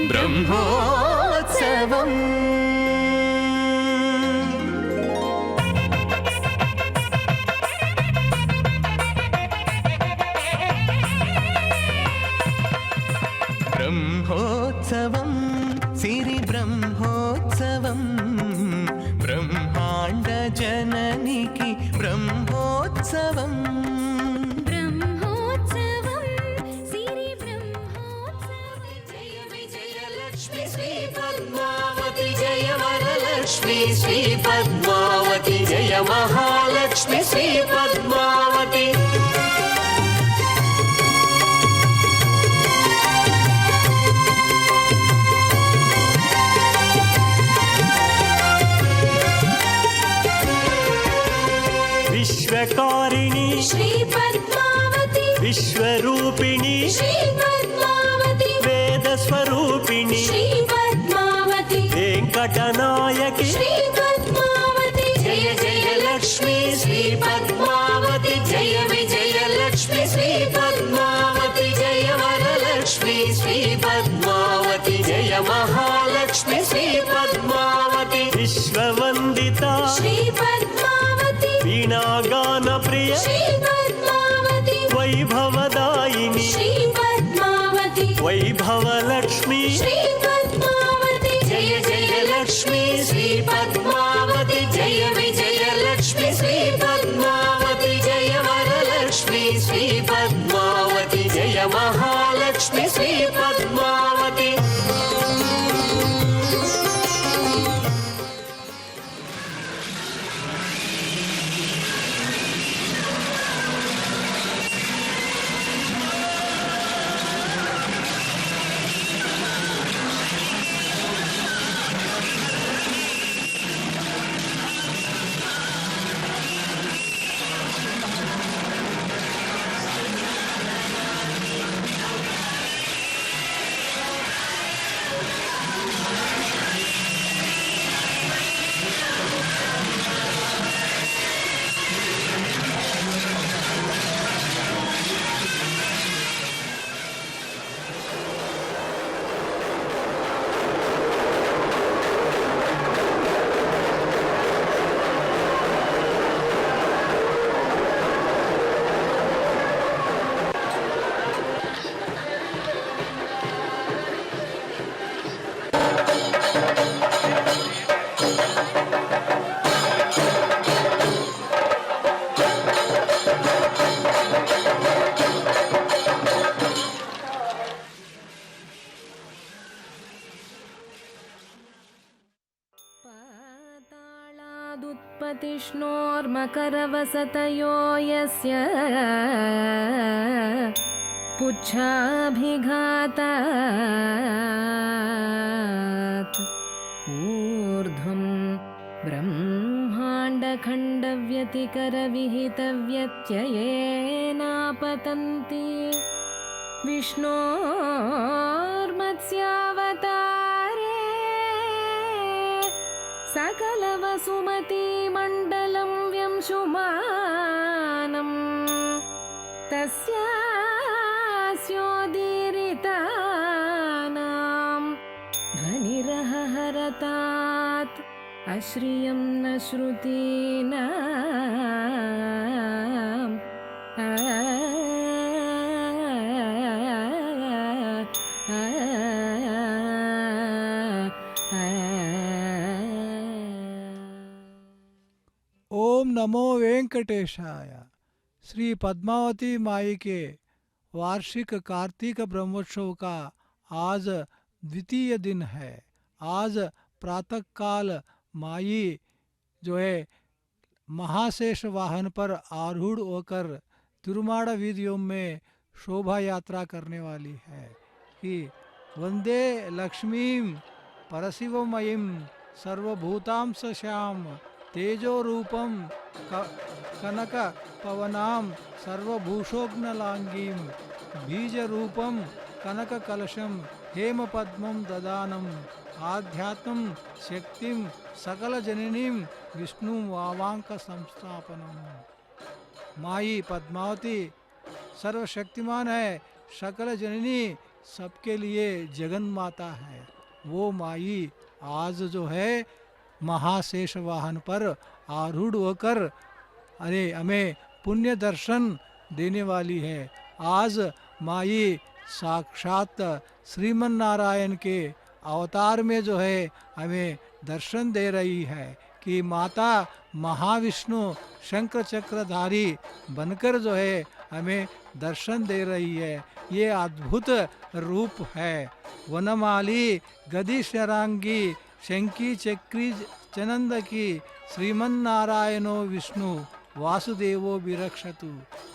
ब्रह्मोत्सवम् ब्रह्मोत्सवं सिरि ब्रह्मोत्सवं ब्रह्मांड जननी की ब्रह्मोत्सवं ब्रह्मोत्सवं सिरि ब्रह्मोत्सवं जय विजय लक्ष्मी श्री पद्मावती जय वरलक्ष्मी श्री पद्मावती जय महालक्ष्मी श्री पद्मावती विश्वकारिणी श्री पद्मावती विश्वरूपिणी श्री पद्मावती वेदस्वरूपिणी श्री पद्मावती वेंकटनायकी श्री पद्मावती जय जय लक्ष्मी श्री पद्मावती जय विजय लक्ष्मी श्री पद्मावती जय वरलक्ष्मी श्री पद्मावती जय महालक्ष्मी श्री पद्मावती विश्ववंदिता श्री पद्मावती वीणागान प्रिय श्री पद्मावती वैभवदायिनी श्री पद्मावती वैभवलक्ष्मी श्री पद्मावती जय जय लक्ष्मी श्री पद्मावती जय विजय लक्ष्मी श्री पद्मावती जय वरलक्ष्मी श्री पद्मावती जय महालक्ष्मी श्री पद्मावती पातालादुत्पत्तिष्णोर्मकरवसतयो यस्य पुच्छाभिघातात् ऊर्ध्वं ब्रह्माण्डखण्डव्यतिकरविहितव्यत्ययेनापतन्ति विष्णोर्मत्स्यावतारे सकलवसुमतीमण्डलं व्यंशुमानं तस्यास्योदीरितानां ध्वनिरहरतात् अश्रियं न श्रुतीनाम् ओम नमो वेंकटेशाय। श्री पद्मावती माई के वार्षिक कार्तिक ब्रह्मोत्सव का आज द्वितीय दिन है। आज प्रातः काल माई जो है महाशेष वाहन पर आरूढ़ होकर तिरुमाड़ वीदियों में शोभा यात्रा करने वाली है कि वंदे लक्ष्मीं परशिवमयीं सर्वभूतां श्याम तेजो रूपम कनक पवनां सर्वभूषोग्नलांगीं बीज रूपम कनक कलशम हेम पद्मं ददानम आध्यात्म शक्तिं सकल जननीं विष्णु वावांक संस्थापनम। माई पद्मावती सर्वशक्तिमान है, सकल जननी सबके लिए जगन माता है। वो माई आज जो है महाशेष वाहन पर आरूढ़ होकर अरे हमें पुण्य दर्शन देने वाली है। आज माई साक्षात श्रीमन नारायण के अवतार में जो है हमें दर्शन दे रही है कि माता महाविष्णु शंकर चक्रधारी बनकर जो है हमें दर्शन दे रही है। ये अद्भुत रूप है। वनमाली गदी शरांगी शंकी चक्री चनंद की श्रीमन नारायणो विष्णु वासुदेवो विरक्षतु।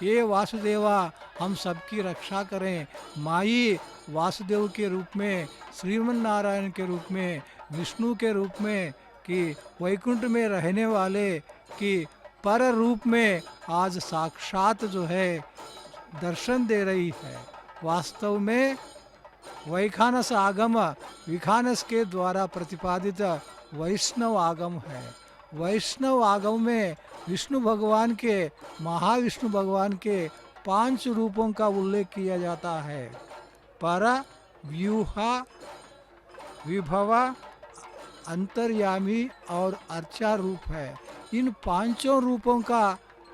ये वासुदेवा हम सबकी रक्षा करें। माई वासुदेव के रूप में, श्रीमन नारायण के रूप में, विष्णु के रूप में कि वैकुंठ में रहने वाले कि पर रूप में आज साक्षात जो है दर्शन दे रही है। वास्तव में वैखानस आगम विखानस के द्वारा प्रतिपादित वैष्णव आगम है। वैष्णव आगम में विष्णु भगवान के, महाविष्णु भगवान के 5 रूपों का उल्लेख किया जाता है। पर, व्यूहा, विभवा, अंतर्यामी और अर्चा रूप है। इन 5 रूपों का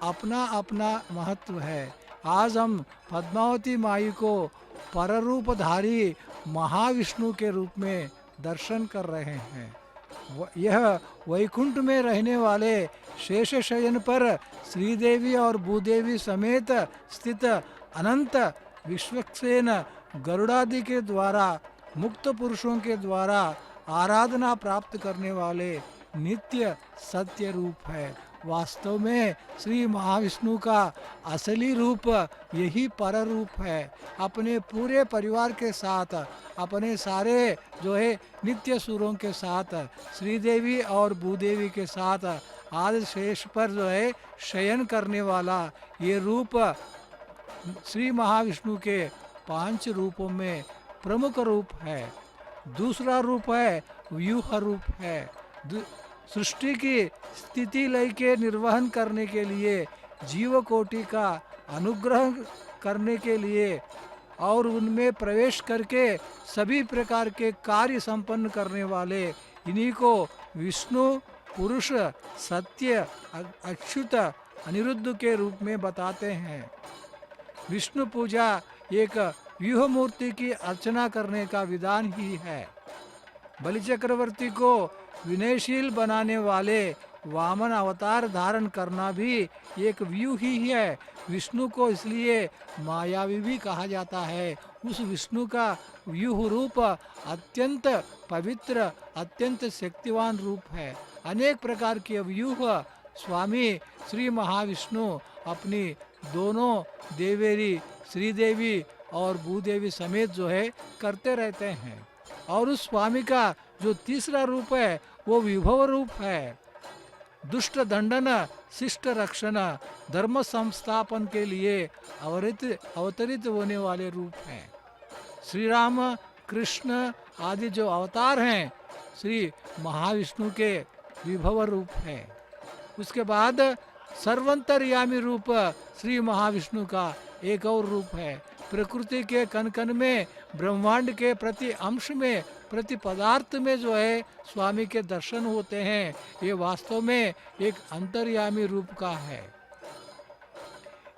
अपना अपना महत्व है। आज हम पद्मावती माई को पररूपधारी महाविष्णु के रूप में दर्शन कर रहे हैं। यह वैकुंठ में रहने वाले शेष शयन पर श्रीदेवी और भूदेवी समेत स्थित अनंत विश्वक्सेन गरुड़ादि के द्वारा मुक्त पुरुषों के द्वारा आराधना प्राप्त करने वाले नित्य सत्य रूप है। वास्तव में श्री महाविष्णु का असली रूप यही पर रूप है। अपने पूरे परिवार के साथ, अपने सारे जो है नित्य सुरों के साथ, श्रीदेवी और भूदेवी के साथ आदि शेष पर जो है शयन करने वाला ये रूप श्री महाविष्णु के 5 रूपों में प्रमुख रूप है। दूसरा रूप है व्यूह रूप है। सृष्टि की स्थिति लय के निर्वहन करने के लिए, जीव कोटि का अनुग्रह करने के लिए और उनमें प्रवेश करके सभी प्रकार के कार्य संपन्न करने वाले इन्हीं को विष्णु पुरुष सत्य अच्युत अनिरुद्ध के रूप में बताते हैं। विष्णु पूजा एक व्यूह मूर्ति की अर्चना करने का विधान ही है। बलि चक्रवर्ती को विनयशील बनाने वाले वामन अवतार धारण करना भी एक व्यूह ही है। विष्णु को इसलिए मायावी भी कहा जाता है। उस विष्णु का व्यूह रूप अत्यंत पवित्र, अत्यंत शक्तिवान रूप है। अनेक प्रकार के व्यूह स्वामी श्री महाविष्णु अपनी दोनों देवेरी श्रीदेवी और भूदेवी समेत जो है करते रहते हैं। और उस स्वामी का जो तीसरा रूप है वो विभव रूप है। दुष्ट दंडन, शिष्ट रक्षण, धर्म संस्थापन के लिए अवतरित होने वाले रूप हैं। श्री राम, कृष्ण आदि जो अवतार हैं श्री महाविष्णु के विभव रूप है। उसके बाद सर्वंतर्यामी रूप श्री महाविष्णु का एक और रूप है। प्रकृति के कण कण में, ब्रह्मांड के प्रति अंश में, प्रति पदार्थ में जो है स्वामी के दर्शन होते हैं। ये वास्तव में एक अंतर्यामी रूप का है।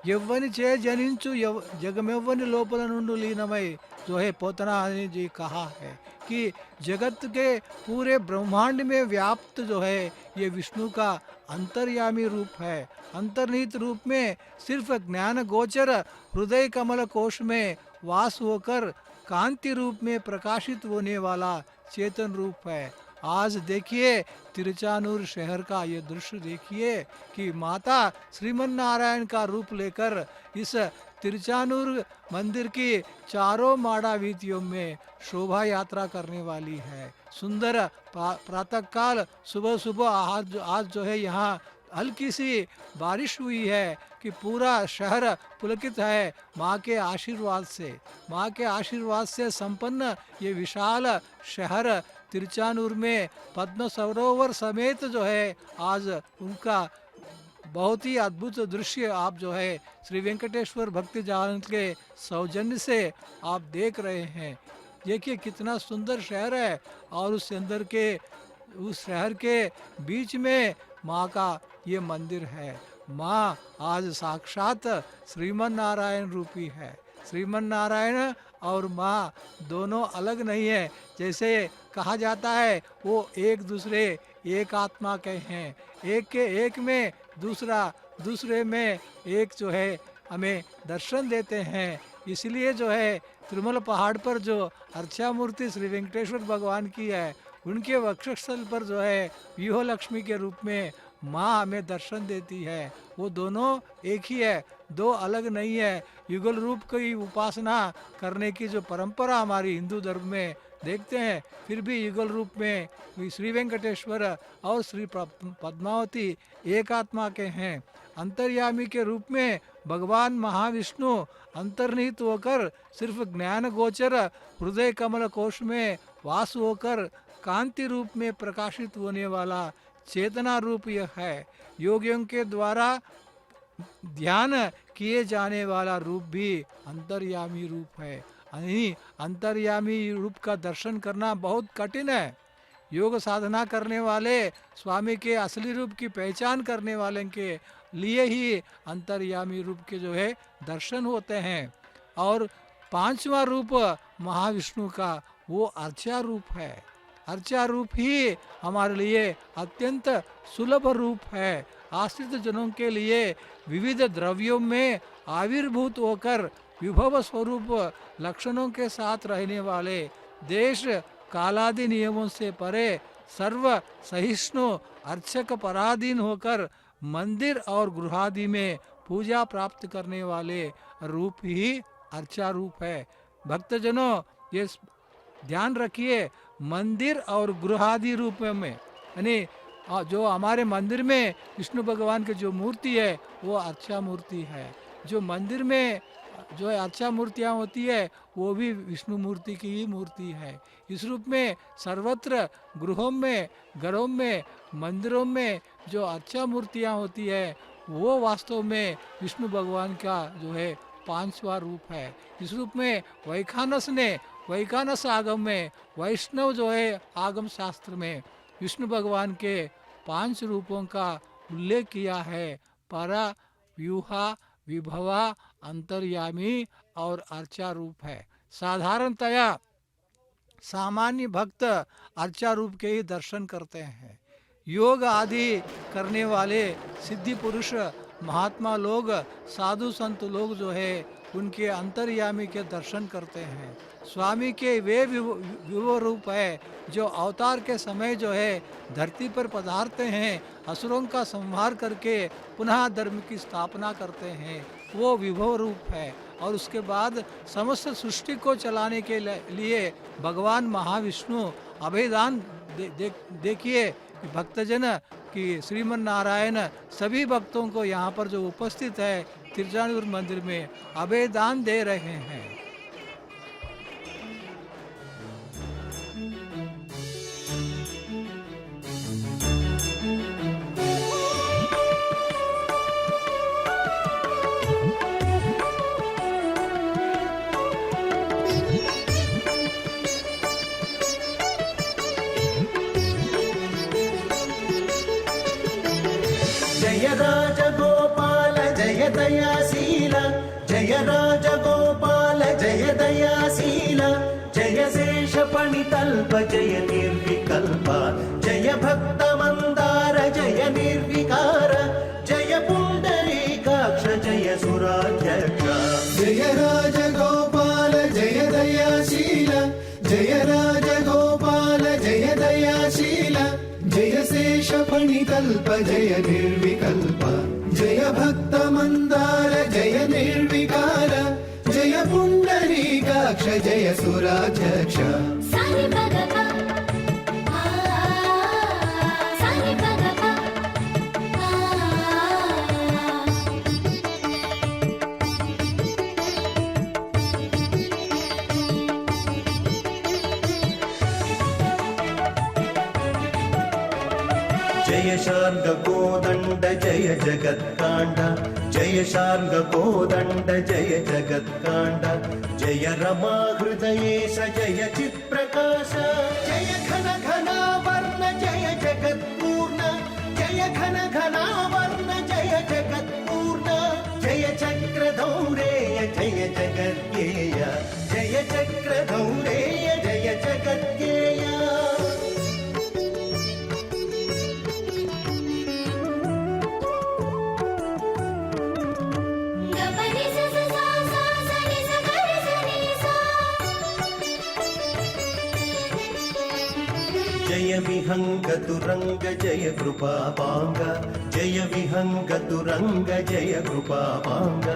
यव्वनि चे जनिंचु जगमेव्वनि लोपल नुंडु लीनमय जो है पोतना जी कहा है कि जगत के पूरे ब्रह्मांड में व्याप्त जो है ये विष्णु का अंतर्यामी रूप है। अंतर्निहित रूप में सिर्फ ज्ञान गोचर हृदय कमल कोश में वास होकर कांति रूप में प्रकाशित होने वाला चेतन रूप है। आज देखिए तिरुचानूर शहर का ये दृश्य देखिए कि माता श्रीमन नारायण का रूप लेकर इस तिरुचानूर मंदिर की चारों माड़ा वीथियों में शोभा यात्रा करने वाली है। सुंदर प्रातःकाल सुबह सुबह आज जो है यहाँ हल्की सी बारिश हुई है कि पूरा शहर पुलकित है माँ के आशीर्वाद से। माँ के आशीर्वाद से संपन्न ये विशाल शहर तिरुचानूर में पद्म सरोवर समेत जो है आज उनका बहुत ही अद्भुत दृश्य आप जो है श्री वेंकटेश्वर भक्ति जान के सौजन्य से आप देख रहे हैं। देखिए कितना सुंदर शहर है और उस शहर के बीच में माँ का ये मंदिर है। माँ आज साक्षात श्रीमन नारायण रूपी है। श्रीमन नारायण और माँ दोनों अलग नहीं है। जैसे कहा जाता है वो एक दूसरे एक आत्मा के हैं, एक के एक में दूसरे में एक जो है हमें दर्शन देते हैं। इसलिए जो है तिरुमल पहाड़ पर जो अर्चा मूर्ति श्री वेंकटेश्वर भगवान की है, उनके वक्षस्थल पर जो है व्यूह लक्ष्मी के रूप में माँ हमें दर्शन देती है। वो दोनों एक ही है, दो अलग नहीं है। युगल रूप की उपासना करने की जो परंपरा हमारी हिंदू धर्म में देखते हैं, फिर भी युगल रूप में श्री वेंकटेश्वर और श्री पद्मावती एक आत्मा के हैं। अंतर्यामी के रूप में भगवान महाविष्णु अंतर्निहित होकर सिर्फ ज्ञान गोचर हृदय कमल कोश में वास होकर कांति रूप में प्रकाशित होने वाला चेतना रूप यह है। योगियों के द्वारा ध्यान किए जाने वाला रूप भी अंतर्यामी रूप है। अंतर्यामी रूप का दर्शन करना बहुत कठिन है। योग साधना करने वाले स्वामी के असली रूप की पहचान करने वाले के लिए ही अंतर्यामी रूप के जो है दर्शन होते हैं। और पांचवा रूप महाविष्णु का वो अर्चा रूप है। अर्चा रूप ही हमारे लिए अत्यंत सुलभ रूप है। आश्रित जनों के लिए विविध द्रव्यों में आविर्भूत होकर विभव स्वरूप लक्षणों के साथ रहने वाले, देश कालादि नियमों से परे सर्व सहिष्णु अर्चक पराधीन होकर मंदिर और गृहादि में पूजा प्राप्त करने वाले रूप ही अर्चा रूप है। भक्तजनों ये ध्यान रखिए, मंदिर और गृहादि रूप में यानी जो हमारे मंदिर में विष्णु भगवान की जो मूर्ति है वो अर्चा मूर्ति है। जो मंदिर में जो अर्चा मूर्तियाँ होती है वो भी विष्णु मूर्ति की ही मूर्ति है। इस रूप में सर्वत्र गृहों में, घरों में, मंदिरों में जो अर्चा मूर्तियाँ होती है वो वास्तव में विष्णु भगवान का जो है पांचवा रूप है। इस रूप में वैखानस आगम में, वैष्णव जो है आगम शास्त्र में विष्णु भगवान के 5 रूपों का उल्लेख किया है। परा, व्यूहा, विभवा, अंतर्यामी और अर्चा रूप है। साधारणतया सामान्य भक्त अर्चा रूप के ही दर्शन करते हैं। योग आदि करने वाले सिद्धि पुरुष महात्मा लोग, साधु संत लोग जो है उनके अंतर्यामी के दर्शन करते हैं। स्वामी के वे विभव रूप है जो अवतार के समय जो है धरती पर पधारते हैं, असुरों का संहार करके पुनः धर्म की स्थापना करते हैं, वो विभव रूप है। और उसके बाद समस्त सृष्टि को चलाने के लिए भगवान महाविष्णु अभयदान देखिए भक्तजन कि श्रीमन नारायण सभी भक्तों को यहाँ पर जो उपस्थित है तिरजानूर मंदिर में अभयदान दे रहे हैं। जय राजगोपाल जय दयाशील, जय राजगोपाल जय दयाशील, जय शेषफणितल्प जय निर्विकल्प, जय भक्तमन्दार जय निर्विकार, जय पुण्डरीकाक्ष जय सुराध्यक्ष। जय राजगोपाल जय दयाशील, जय राजगोपाल जय दयाशील, जय शेषफणितल्प जय निर्विकल्प, जय भक्तमन्दार जय निर्विकार, जय पुण्डरीकाक्ष जय सुराध्यक्ष। सारे भगवा सारे भगवा जय शार्ङ्ग कोदण्ड जय जगत्काण्ड जय शार्ङ्ग कोदण्ड जय जगत्काण्ड जय रमा हृदयेश जय चित्प्रकाश जय घन घनावर्ण जय जगत्पूर्ण जय घन घनावर्ण जय जगत्पूर्ण जय चक्रधौरेय जय जगद्गेय जय चक्रधौरेय जय जगद्गेय गपनि स स सा सा स नि स ग रि स नि सा जय विहङ्गतुरङ्ग जय कृपापाङ्ग जय विहङ्गतुरङ्ग जय कृपापाङ्ग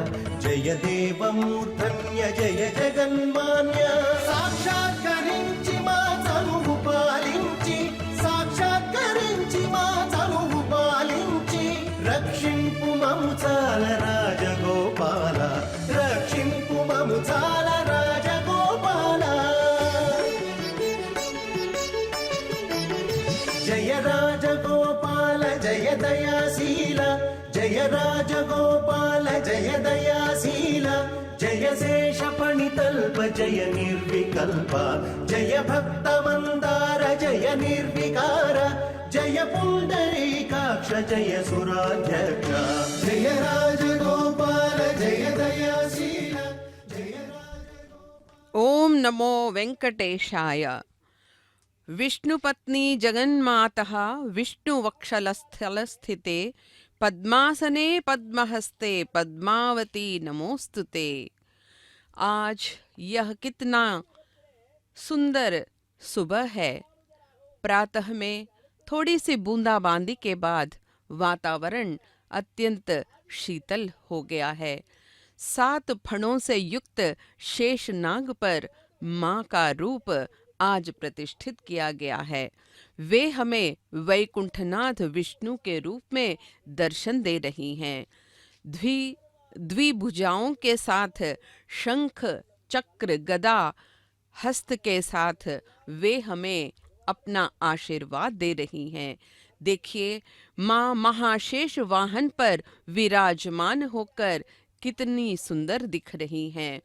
जय देवमूर्धन्य जय जगन्मान्य సాక్షాత్కరించి మా చనువు పాలించి సాక్షాత్కరించి మా చనువు పాలించి రక్షింపు మము చాల రాజగోపాల రక్షింపు మము చాల రాజగోపాల जय राजगोपाल जय दयाशील जय राजगोपाल जय दयाशील जय शेषफणितल्प जय निर्विकल्प जय भक्तमन्दार जय निर्विकार जय पुण्डरीकाक्ष जय सुराध्यक्ष जय राजगोपाल जय दयाशील ओम नमो वेंकटेशाय। विष्णुपत्नी जगन्मातः विष्णुवक्षस्थलस्थिते पद्मासने पद्महस्ते पद्मावती नमोस्तुते। आज यह कितना सुंदर सुबह है। प्रातः में थोड़ी सी बूंदाबांदी के बाद वातावरण अत्यंत शीतल हो गया है। 7 फणों से युक्त शेषनाग पर माँ का रूप आज प्रतिष्ठित किया गया है। वे हमें वैकुंठनाथ विष्णु के रूप में दर्शन दे रही हैं। द्विभुजाओं के साथ शंख चक्र गदा हस्त के साथ वे हमें अपना आशीर्वाद दे रही हैं। देखिए, माँ महाशेष वाहन पर विराजमान होकर कितनी सुंदर दिख रही हैं।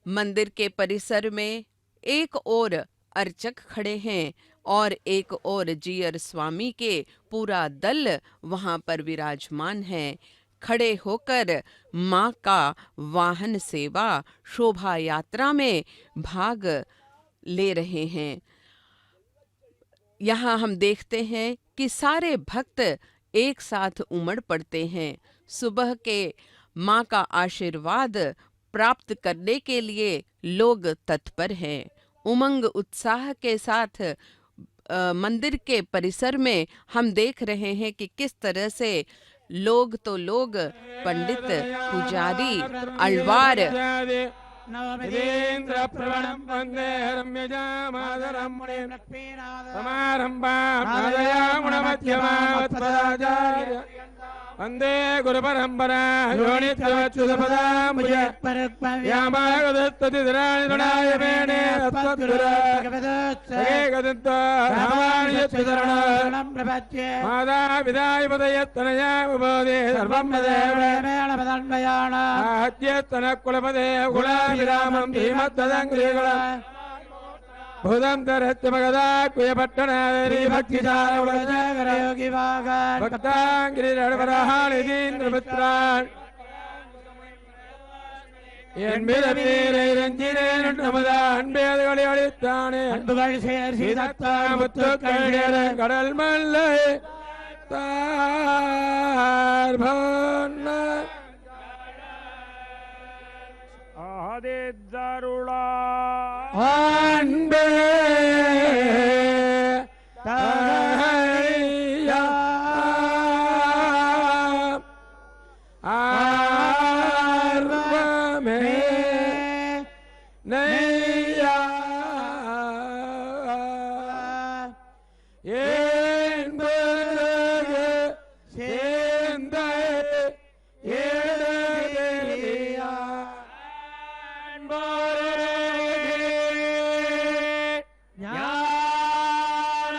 मंदिर के परिसर में एक ओर अर्चक खड़े हैं और एक ओर जीयर स्वामी के पूरा दल वहां पर विराजमान है। खड़े होकर माँ का वाहन सेवा शोभा यात्रा में भाग ले रहे हैं। यहाँ हम देखते हैं कि सारे भक्त एक साथ उमड़ पड़ते हैं। सुबह के माँ का आशीर्वाद प्राप्त करने के लिए लोग तत्पर हैं। उमंग उत्साह के साथ मंदिर के परिसर में हम देख रहे हैं कि किस तरह से लोग पंडित पुजारी अल्वार वंदे गुरु परंपरा योनित्वच्युतपदाम्बुज यामागदत्ततिधराणि तृणाय मेने तत्त्वगदत्तरामाण्यच्युतरणं प्रपच्ये माता पिताय पदयत्तनया उपदे सर्वं मदेवेण आहत्यत्तनकुलपदे कुलाभिरामं भीमत्तदङ्ग्रिकुल भूतं तरत्यमगदाक्वयपट्टनादरी भक्तिचारयोगी भक्ताङ्गिरिरवरहानिधीन्द्रपुत्रान् என்பிரமீரஞ்சினேனுமதான்பேதகளித்தானே அன்புகள் சீதத்தாமுத்துக்கழியர கடல் மல்லை தார்பன்ன ஆதித்தருளா அன்பே தகையா ஆர்வமே நையா என்பது சேர்ந்த ஏழையா ஞான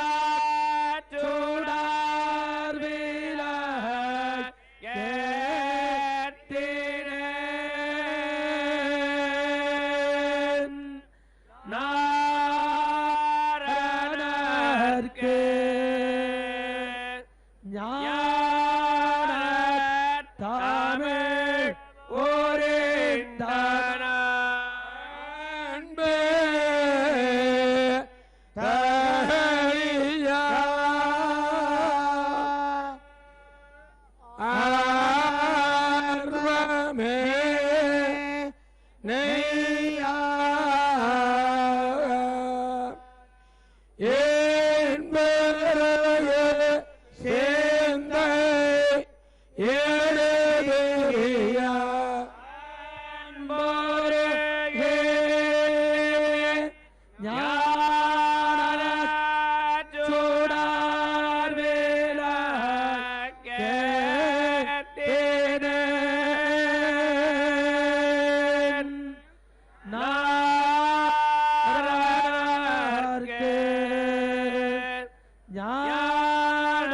नार के ज्ञान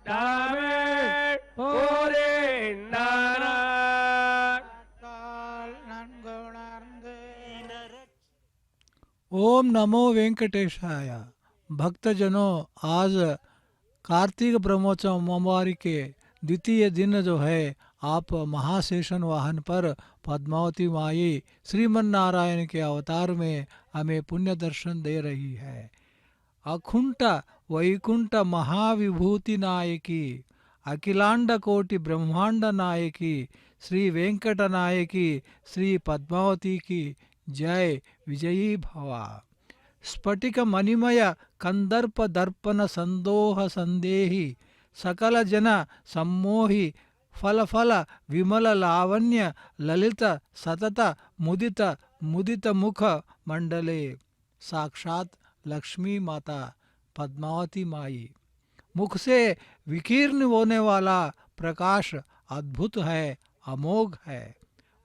दामे पूरे ओम नमो वेंकटेशाय। भक्तजनों, आज कार्तिक ब्रह्मोत्सव अमावस्या के द्वितीय दिन जो है आप महाशेषन वाहन पर पद्मावती माई श्रीमन्नारायण के अवतार में हमें पुण्य दर्शन दे रही है। अकुंठ वैकुंठ महाविभूति नायकी, अखिलांड कोटि ब्रह्मांड नायकी, श्री वेंकट नायकी श्री पद्मावती की जय विजयी भवा। स्फटिक मणिमय कंदर्प दर्पण संदोह संदेही, सकल जन सम्मोहि फल फल विमल लावण्य ललित सतत मुदित मुदित मुख मंडले। साक्षात लक्ष्मी माता पद्मावती माई। मुख से विकीर्ण होने वाला प्रकाश अद्भुत है, अमोघ है।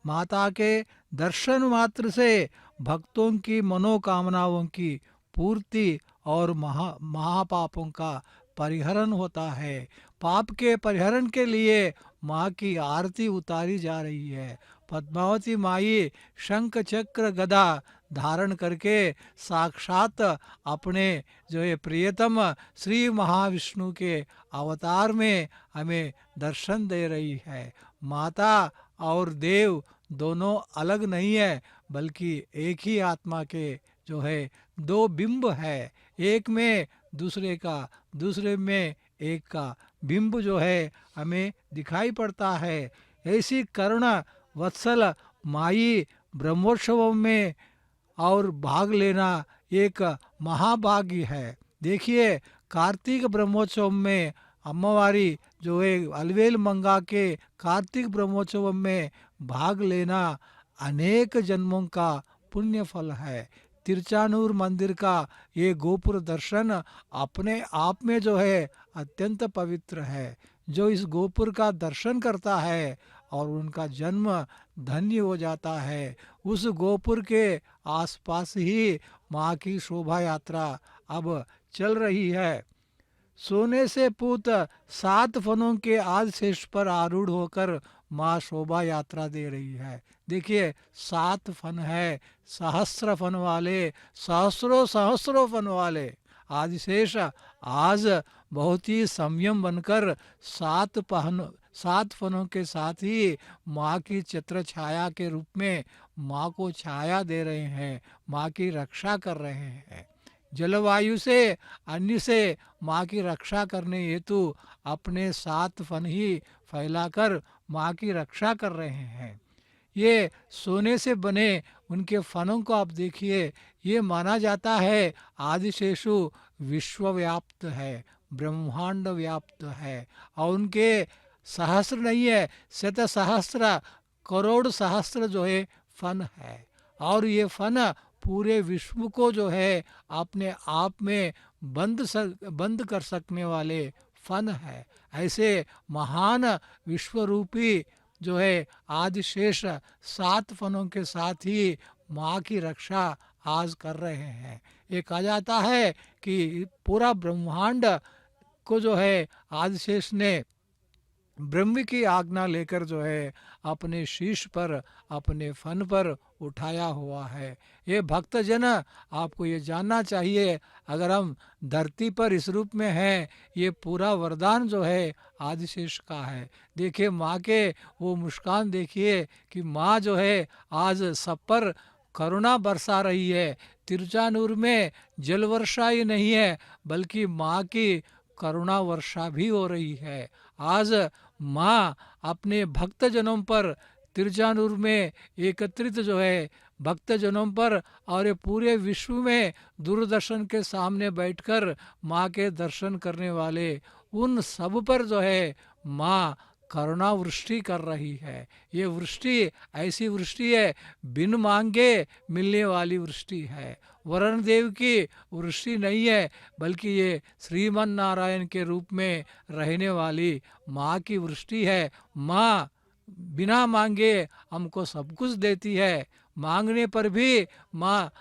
माता के दर्शन मात्र से भक्तों की मनोकामनाओं की पूर्ति और महापापों का परिहरण होता है। पाप के परिहरण के लिए माँ की आरती उतारी जा रही है। पद्मावती माई शंख चक्र गदा धारण करके साक्षात अपने जो है प्रियतम श्री महाविष्णु के अवतार में हमें दर्शन दे रही है। माता और देव दोनों अलग नहीं है, बल्कि एक ही आत्मा के जो है दो बिंब है। एक में दूसरे का, दूसरे में एक का बिंब जो है हमें दिखाई पड़ता है। ऐसी करुण वत्सल माई ब्रह्मोत्सव में और भाग लेना एक महाभाग्य है। देखिए, कार्तिक ब्रह्मोत्सव में अम्मवारी जो है अलवेल मंगा के कार्तिक ब्रह्मोत्सव में भाग लेना अनेक जन्मों का पुण्य फल है। तिरचानूर मंदिर का ये गोपुर दर्शन अपने आप में जो है अत्यंत पवित्र है। जो इस गोपुर का दर्शन करता है और उनका जन्म धन्य हो जाता है। उस गोपुर के आसपास ही माँ की शोभा यात्रा अब चल रही है। सोने से पूत 7 फनों के आद शेष पर आरूढ़ होकर माँ शोभा यात्रा दे रही है। देखिए, 7 फन है, सहस्र फन वाले, सहस्रों सहस्रों फन वाले आदिशेष आज बहुत ही संयम बनकर 7 फनों के साथ ही माँ की चित्र छाया के रूप में माँ को छाया दे रहे हैं, माँ की रक्षा कर रहे हैं। जलवायु से, अन्य से माँ की रक्षा करने हेतु अपने 7 फन ही फैलाकर माँ की रक्षा कर रहे हैं। ये सोने से बने उनके फनों को आप देखिए। ये माना जाता है आदिशेषु विश्वव्याप्त है, ब्रह्मांड व्याप्त है। और उनके सहस्र नहीं है, शत सहस्र करोड़ सहस्र जो है फन है। और ये फन पूरे विश्व को जो है अपने आप में बंद कर सकने वाले फन है। ऐसे महान विश्वरूपी जो है आदिशेष 7 फनों के साथ ही माँ की रक्षा आज कर रहे हैं। ये कहा जाता है कि पूरा ब्रह्मांड को जो है आदिशेष ने ब्रह्म की आज्ञा लेकर जो है अपने शीश पर, अपने फन पर उठाया हुआ है। ये भक्तजन, आपको ये जानना चाहिए, अगर हम धरती पर इस रूप में हैं, ये पूरा वरदान जो है आदिशेष का है। देखिए माँ के वो मुस्कान देखिए कि माँ जो है आज सब पर करुणा बरसा रही है। तिरुचानूर में जल वर्षा ही नहीं है, बल्कि माँ की करुणा वर्षा भी हो रही है। आज माँ अपने भक्तजनों पर, तिरुचानूर में एकत्रित जो है भक्तजनों पर और ये पूरे विश्व में दूरदर्शन के सामने बैठकर माँ के दर्शन करने वाले उन सब पर जो है माँ करुणा वृष्टि कर रही है। ये वृष्टि ऐसी वृष्टि है, बिन मांगे मिलने वाली वृष्टि है। वरुण देव की वृष्टि नहीं है, बल्कि ये श्रीमन नारायण के रूप में रहने वाली माँ की वृष्टि है। माँ बिना मांगे हमको सब कुछ देती है। मांगने पर भी माँ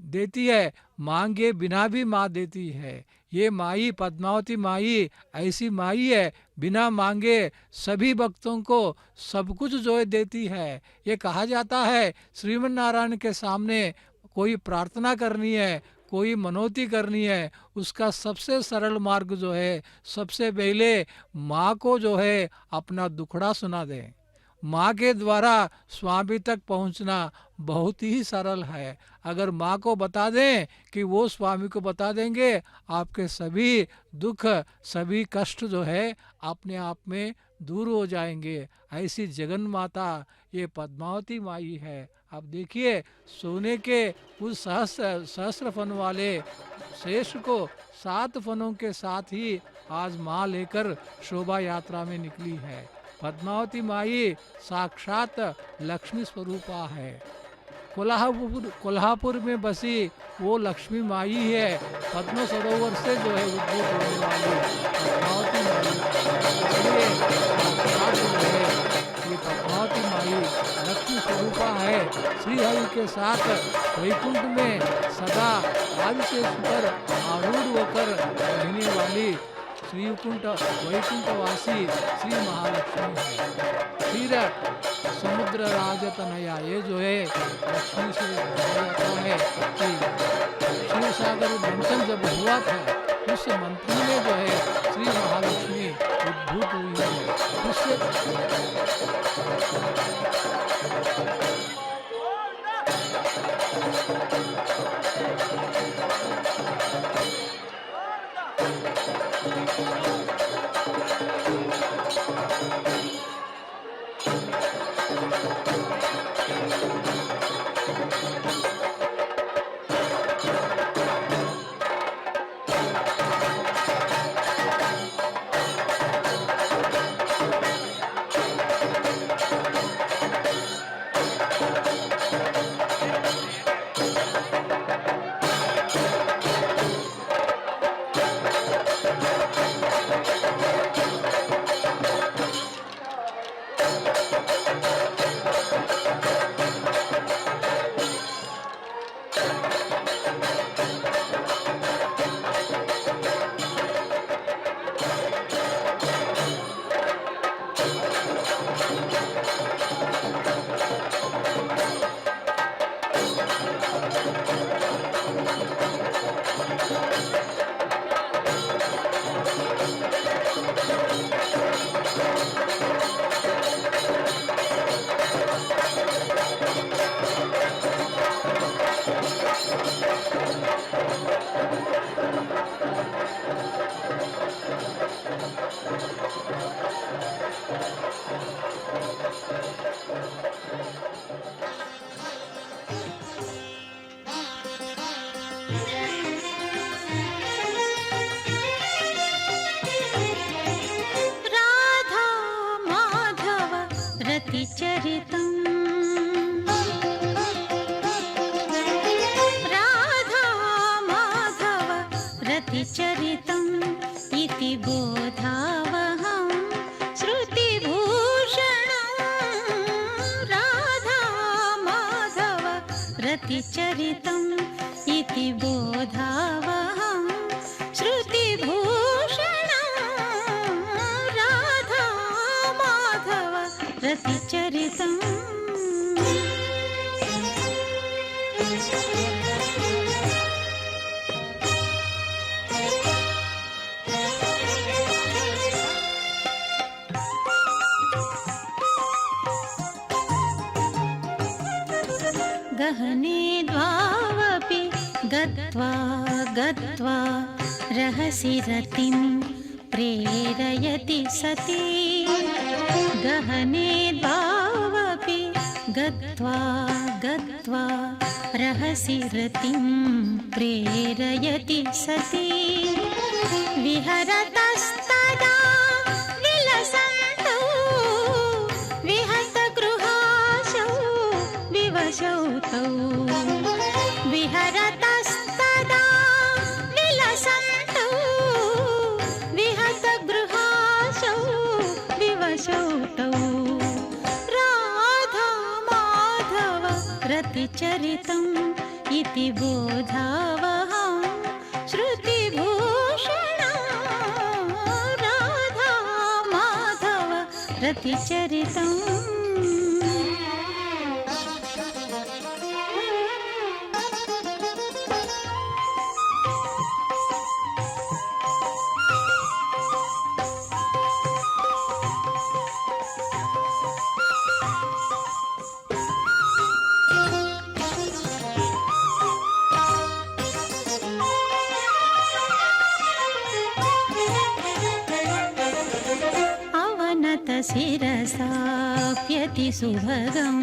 देती है, मांगे बिना भी माँ देती है। ये माई पद्मावती माई ऐसी माई है, बिना मांगे सभी भक्तों को सब कुछ जो है देती है। ये कहा जाता है श्रीमन नारायण के सामने कोई प्रार्थना करनी है, कोई मनोती करनी है, उसका सबसे सरल मार्ग जो है, सबसे पहले माँ को जो है अपना दुखड़ा सुना दें। माँ के द्वारा स्वामी तक पहुँचना बहुत ही सरल है। अगर माँ को बता दें कि वो स्वामी को बता देंगे, आपके सभी दुख सभी कष्ट जो है अपने आप में दूर हो जाएंगे। ऐसी जगन माता ये पद्मावती माई है। अब देखिए सोने के उस सहस्र फन वाले शेष को 7 फनों के साथ ही आज माँ लेकर शोभा यात्रा में निकली है। पद्मावती माई साक्षात लक्ष्मी स्वरूपा है। कोल्हापुर में बसी वो लक्ष्मी माई है, पद्म सरोवर से जो है उद्भूत होने वाली पद्मावती माई। इसलिए साक्षात जो है ये पद्मावती माई लक्ष्मी स्वरूपा है। श्रीहरि के साथ वैकुंठ में सदा आदिशेष पर आरूढ़ होकर रहने वाली वैकुंठवासी श्री महालक्ष्मी है। फिर समुद्र राजतनया, ये जो है लक्ष्मी से कहा जाता है कि शिव सागर मंथन जब हुआ था उस मंथन में जो है श्री महालक्ष्मी उद्भूत हुई है। उससे राधा माधव रतिचरितम् राधा माधव रतिचरितम् इति बोधावहं श्रुतिभूषणम् राधा माधव रतिचरितम् इति बोधावहं श्रुतिभूषणम् राधा माधव रतिचरितम् गहने द्वावपि गत्वा गत्वा रहसि रतिं प्रेरयति सती गहने द्वावपि गत्वा गत्वा रहसि रतिं प्रेरयति सती विहरतस्तदा विलसन्तौ विहतगृहाशौ विवशौ तौ विहरतस्तदा विलसन्तौ विहतगृहाशौ विवशौ तौ राधा माधव रति रतिचरितम् इति बोधावहं श्रुतिभूषणा राधा माधव रतिचरितम् शिरसाप्यति सुभगम्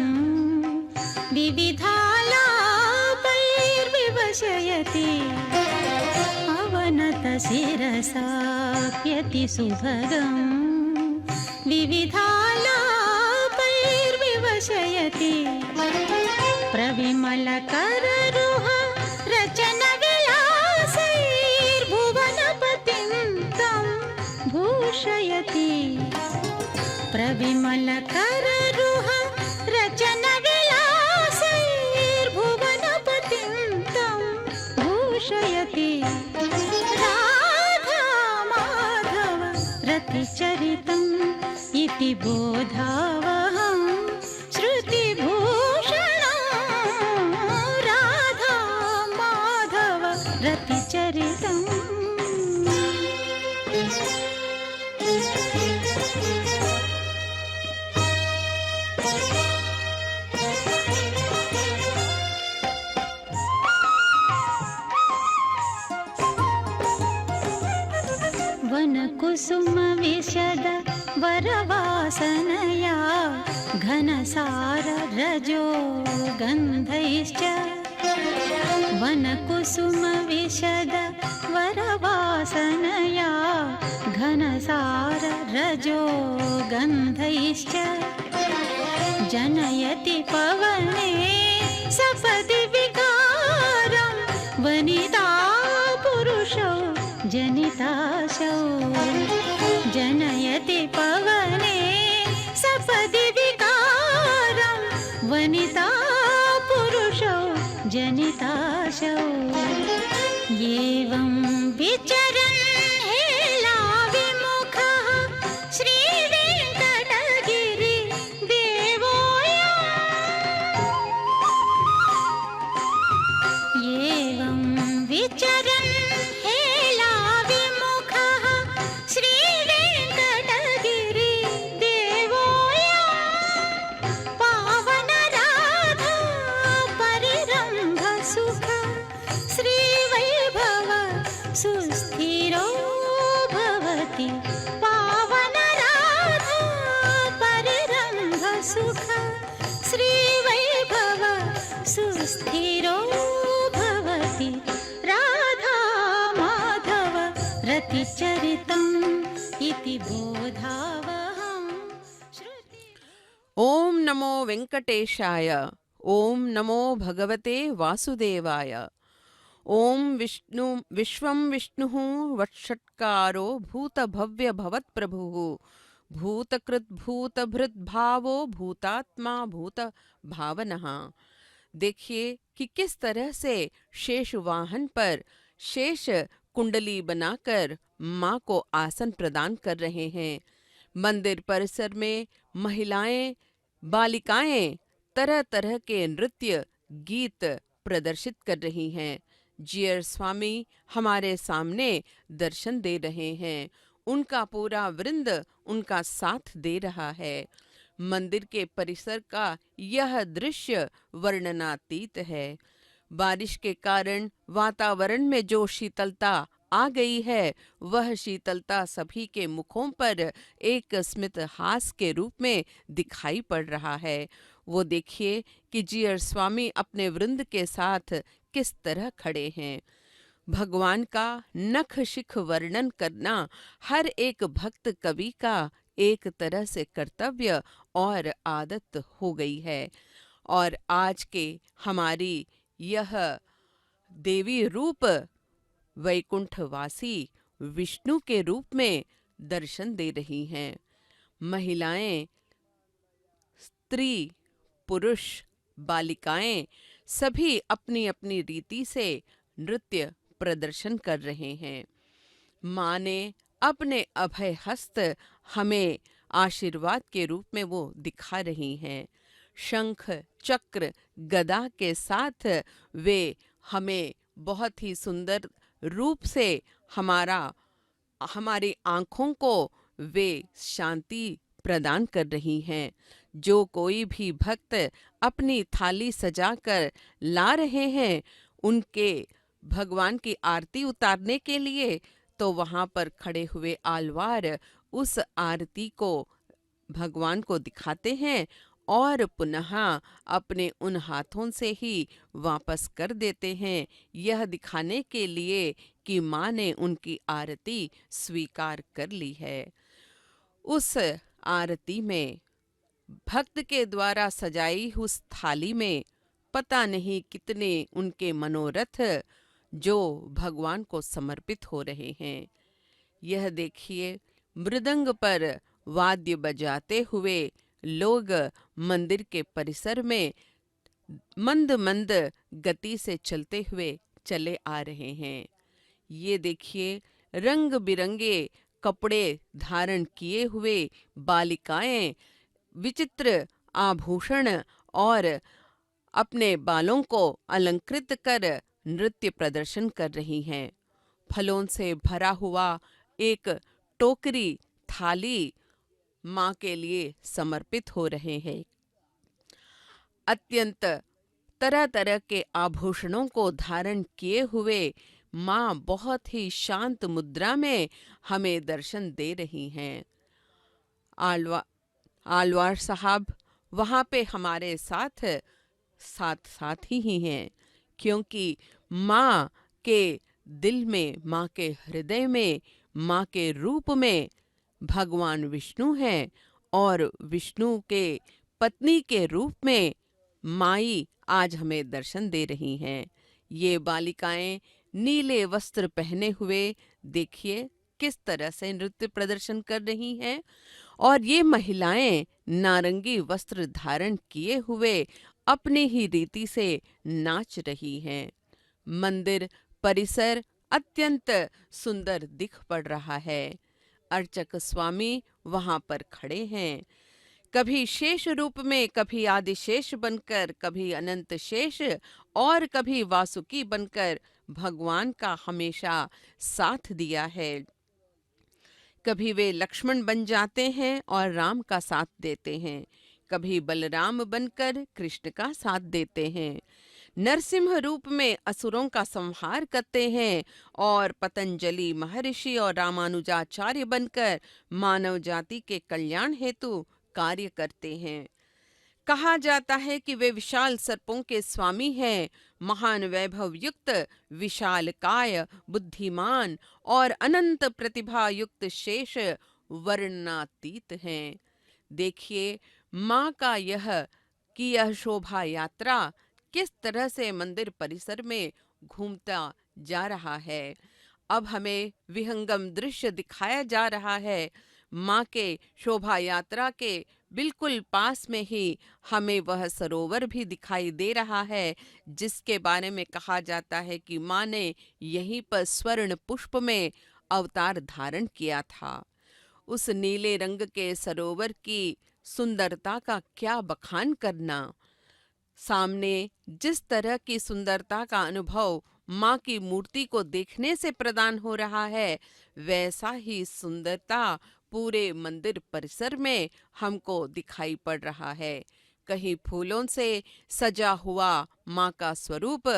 विविधालापैर्विवशयति अवनत शिरसाप्यति सुभगम् विविधालापैर्विवशयति प्रविमलकररुह रचनविलासैर्भुवनपतिं तं भूषयति प्रविमलकररुह रचनविलासैर्भुवनपतिं तं भूषयति राधा माधव रतिचरितम् इति बोधावहं श्रुतिभूषणा राधा माधव रतिचरितम् वनकुसुम विशद वरवासनया घनसार रजो गन्धैश्च वनकुसुम विशद वरवासनया घनसार रजो गन्धैश्च जनयति पवने सपदि विकारं वनिता पुरुषौ जनिताशौ जनयति पवने सपदि विकारं वनिता पुरुषौ जनिताशौ एवं विचरन् हेलाविमुखः श्रीवेङ्कटगिरि एवं विचरन् सुस्थिरो भवति पावन राधा परिरम्भ सुख श्रीवैभव सुस्थिरो भवति राधा माधव रतिचरितम् इति बोधावहं ओम नमो वेंकटेशाय। ओम नमो भगवते वासुदेवाय। ओम विश्वं विष्णुः वत्षट्कारो भूतभव्य भवत्प्रभुः भूतकृत भूतभृत भावो भूतात्मा भूत भावनः। देखिए कि किस तरह से शेष वाहन पर शेष कुंडली बनाकर माँ को आसन प्रदान कर रहे हैं। मंदिर परिसर में महिलाएं बालिकाएं तरह तरह के नृत्य गीत प्रदर्शित कर रही हैं। जियर स्वामी हमारे सामने दर्शन दे रहे हैं। उनका पूरा वृंद उनका साथ दे रहा है। मंदिर के परिसर का यह दृश्य वर्णनातीत है। बारिश के कारण वातावरण में जो शीतलता आ गई है, वह शीतलता सभी के मुखों पर एक स्मित हास के रूप में दिखाई पड़ रहा है। वो देखिए कि जियर स्वामी अपने वृंद के साथ किस तरह खड़े हैं। भगवान का नख शिख वर्णन करना हर एक भक्त कवि का एक तरह से कर्तव्य और आदत हो गई है। और आज के हमारी यह देवी रूप वैकुंठवासी विष्णु के रूप में दर्शन दे रही हैं। महिलाएं, स्त्री, पुरुष, बालिकाएं सभी अपनी अपनी रीति से नृत्य प्रदर्शन कर रहे हैं। माँ ने अपने अभय हस्त हमें आशीर्वाद के रूप में वो दिखा रही हैं। शंख चक्र गदा के साथ वे हमें बहुत ही सुंदर रूप से हमारी आँखों को वे शांति प्रदान कर रही हैं। जो कोई भी भक्त अपनी थाली सजाकर ला रहे हैं उनके भगवान की आरती उतारने के लिए, तो वहाँ पर खड़े हुए आलवार उस आरती को भगवान को दिखाते हैं और पुनः अपने उन हाथों से ही वापस कर देते हैं, यह दिखाने के लिए कि माँ ने उनकी आरती स्वीकार कर ली है। उस आरती में भक्त के द्वारा सजाई उस थाली में पता नहीं कितने उनके मनोरथ जो भगवान को समर्पित हो रहे हैं। यह देखिए, मृदंग पर वाद्य बजाते हुए लोग मंदिर के परिसर में मंद मंद गति से चलते हुए चले आ रहे हैं। ये देखिए, रंग बिरंगे कपड़े धारण किए हुए बालिकाएं विचित्र आभूषण और अपने बालों को अलंकृत कर नृत्य प्रदर्शन कर रही हैं। फलों से भरा हुआ एक टोकरी थाली माँ के लिए समर्पित हो रहे हैं। अत्यंत तरह तरह के आभूषणों को धारण किए हुए माँ बहुत ही शांत मुद्रा में हमें दर्शन दे रही हैं। आलवार साहब वहाँ पे हमारे साथ साथ ही हैं, क्योंकि माँ के दिल में, माँ के हृदय में, माँ के रूप में भगवान विष्णु हैं और विष्णु के पत्नी के रूप में माई आज हमें दर्शन दे रही हैं। ये बालिकाएं नीले वस्त्र पहने हुए देखिए किस तरह से नृत्य प्रदर्शन कर रही हैं, और ये महिलाएं नारंगी वस्त्र धारण किए हुए अपनी ही रीति से नाच रही हैं। मंदिर परिसर अत्यंत सुंदर दिख पड़ रहा है। अर्चक स्वामी वहां पर खड़े हैं, कभी शेष रूप में, कभी आदिशेष बनकर, कभी अनंत शेष और कभी वासुकी बनकर भगवान का हमेशा साथ दिया है। कभी वे लक्ष्मण बन जाते हैं और राम का साथ देते हैं, कभी बलराम बनकर कृष्ण का साथ देते हैं। नरसिंह रूप में असुरों का संहार करते हैं और पतंजलि महर्षि और रामानुजाचार्य बनकर मानव जाति के कल्याण हेतु कार्य करते हैं। कहा जाता है कि वे विशाल सर्पों के स्वामी हैं, महान वैभव युक्त, विशाल काय, बुद्धिमान और अनंत प्रतिभा युक्त शेष वर्णनातीत हैं। देखिए माँ का यह शोभा यात्रा किस तरह से मंदिर परिसर में घूमता जा रहा है। अब हमें विहंगम दृश्य दिखाया जा रहा है। माँ के शोभा यात्रा के बिल्कुल पास में ही हमें वह सरोवर भी दिखाई दे रहा है, जिसके बारे में कहा जाता है कि माँ ने यहीं पर स्वर्ण पुष्प में अवतार धारण किया था। उस नीले रंग के सरोवर की सुंदरता का क्या बखान करना। सामने जिस तरह की सुंदरता का अनुभव माँ की मूर्ति को देखने से प्रदान हो रहा है, वैसा ही सुंदरता पूरे मंदिर परिसर में हमको दिखाई पड़ रहा है। कहीं फूलों से सजा हुआ माँ का स्वरूप,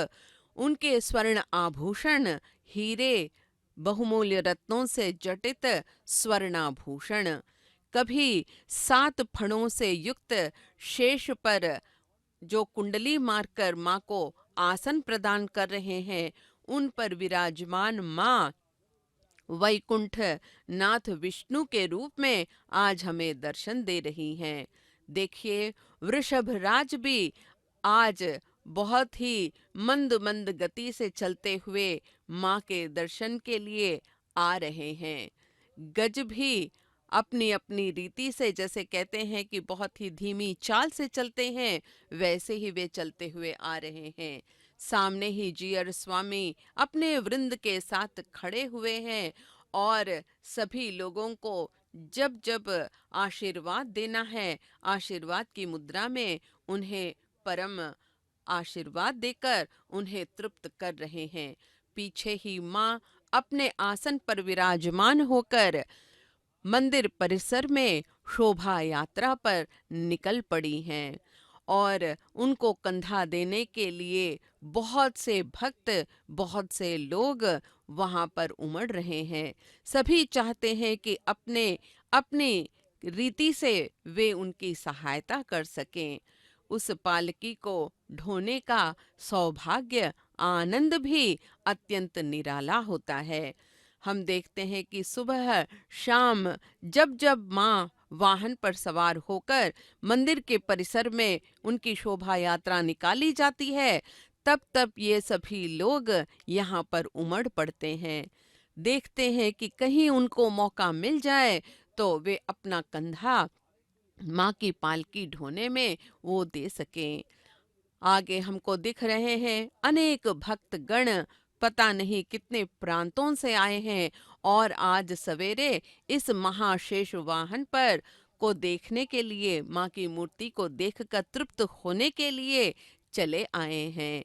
उनके स्वर्ण आभूषण, हीरे, बहुमूल्य रत्नों से जटित स्वर्णाभूषण, कभी 7 फणों से युक्त शेष पर जो कुंडली मारकर माँ को आसन प्रदान कर रहे हैं, उन पर विराजमान माँ वैकुंठ नाथ विष्णु के रूप में आज हमें दर्शन दे रही हैं। देखिए वृषभ राज भी आज बहुत ही मंद मंद गति से चलते हुए माँ के दर्शन के लिए आ रहे हैं। गज भी अपनी अपनी रीति से, जैसे कहते हैं कि बहुत ही धीमी चाल से चलते हैं, वैसे ही वे चलते हुए आ रहे हैं। सामने ही जीयर स्वामी अपने वृंद के साथ खड़े हुए हैं और सभी लोगों को जब जब आशीर्वाद देना है, आशीर्वाद की मुद्रा में उन्हें परम आशीर्वाद देकर उन्हें तृप्त कर रहे हैं। पीछे ही माँ अपने आसन पर विराजमान होकर मंदिर परिसर में शोभा यात्रा पर निकल पड़ी हैं और उनको कंधा देने के लिए बहुत से भक्त, बहुत से लोग वहां पर उमड़ रहे हैं। सभी चाहते हैं कि अपने अपनी रीति से वे उनकी सहायता कर सकें। उस पालकी को ढोने का सौभाग्य, आनंद भी अत्यंत निराला होता है। हम देखते हैं कि सुबह शाम जब जब माँ वाहन पर सवार होकर मंदिर के परिसर में उनकी शोभा यात्रा निकाली जाती है, तब तब ये सभी लोग यहाँ पर उमड़ पड़ते हैं। देखते हैं कि कहीं उनको मौका मिल जाए तो वे अपना कंधा माँ की पालकी ढोने में वो दे सकें। आगे हमको दिख रहे हैं अनेक भक्तगण पता नहीं कितने प्रांतों से आए हैं और आज सवेरे इस महाशेष वाहन पर को देखने के लिए, माँ की मूर्ति को देखकर तृप्त होने के लिए चले आए हैं।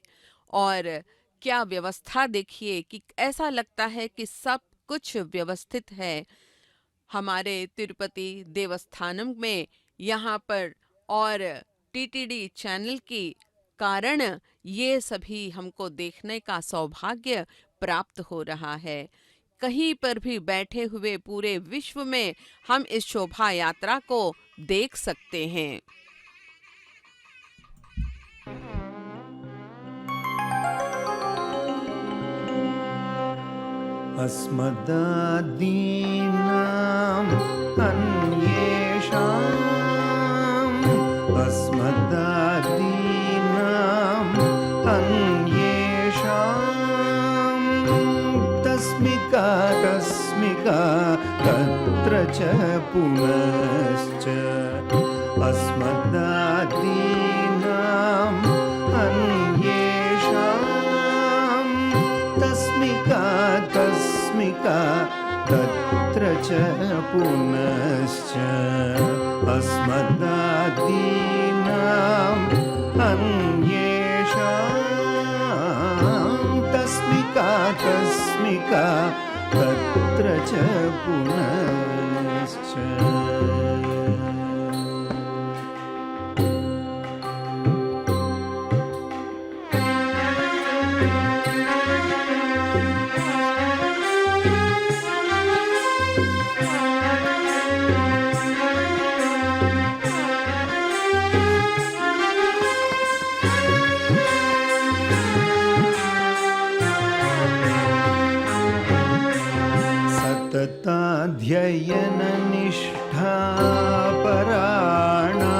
और क्या व्यवस्था देखिए कि ऐसा लगता है कि सब कुछ व्यवस्थित है। हमारे तिरुपति देवस्थानम में यहाँ पर और टीटीडी चैनल की कारण ये सभी हमको देखने का सौभाग्य प्राप्त हो रहा है। कहीं पर भी बैठे हुए पूरे विश्व में हम इस शोभा यात्रा को देख सकते हैं। अस्मदादीनाम् अन्येषाम् अस्मदादीनाम् अन्येषाम् तस्मिका तस्मिका तत्र च पुनश्च अस्मदादीनाम् अन्येषाम् तस्मिका तस्मिका तत्र च पुनश्च अस्मदादीनाम् अन्येषाम् तस्मिका तस्मिका तत्र च पुनश्च। सतताध्ययननिष्ठा पराणां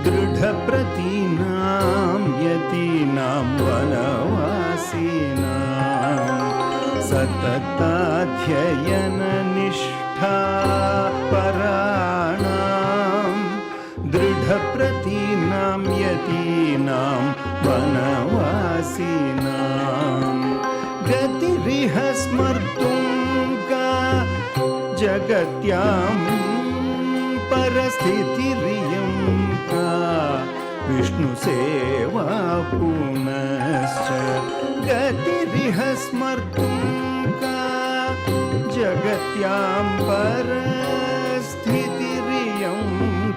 दृढप्रतिनां यतीनां वनवासिनां सतताध्ययननिष्ठा पराणां दृढप्रतिनां यतीनां वनवासिनां गतिरिह स्मर्तुं जगत्यां परस्थितिरियं का विष्णुसेवा पुनश्च गतिरिह स्मर्तुं का जगत्यां परस्थितिरियं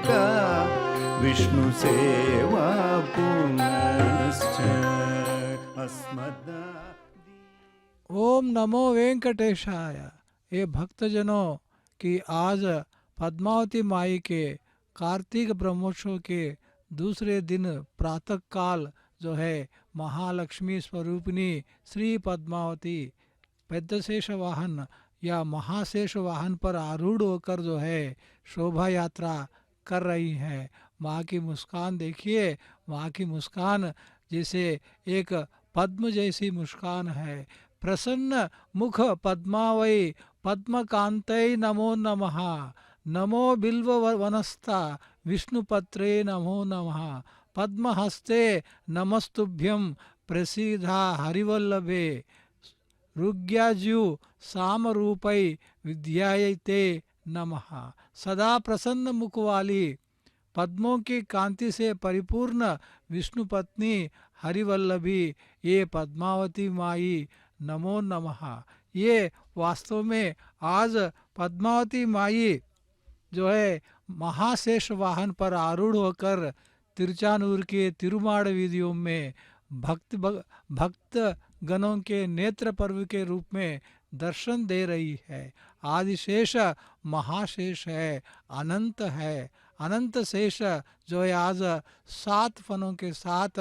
का विष्णुसेवा पुनश्च अस्मदा। ओम नमो वेंकटेशाय। ये भक्तजनों की आज पद्मावती माई के कार्तिक ब्रह्मोत्सव के दूसरे दिन प्रातःकाल जो है महालक्ष्मी स्वरूपिणी श्री पद्मावती पेद्दशेष वाहन या महाशेष वाहन पर आरूढ़ होकर जो है शोभा यात्रा कर रही हैं। माँ की मुस्कान देखिए, माँ की मुस्कान जैसे एक पद्म जैसी मुस्कान है। प्रसन्न मुख पद्मावई पद्मकांतै नमो नमः। नमो बिल्व वनस्ता विष्णुपत्रे नमो नमः। पद्महस्ते नमस्तुभ्यं प्रसीदा हरिवल्लभे। ऋग्याज्यु सामरूपै विद्यायते नमः। सदा प्रसन्न मुख वाली पद्मों की कांति से परिपूर्ण विष्णु पत्नी हरिवल्लभी ये पद्मावती माई नमो नमः। ये वास्तव में आज पद्मावती माई जो है महाशेष वाहन पर आरूढ़ होकर तिरुचानूर के तिरुमाड़ वीदियों में भक्त गणों के नेत्र पर्व के रूप में दर्शन दे रही है। आदिशेष महाशेष है, अनंत है। अनंत शेष जो है आज 7 फनों के साथ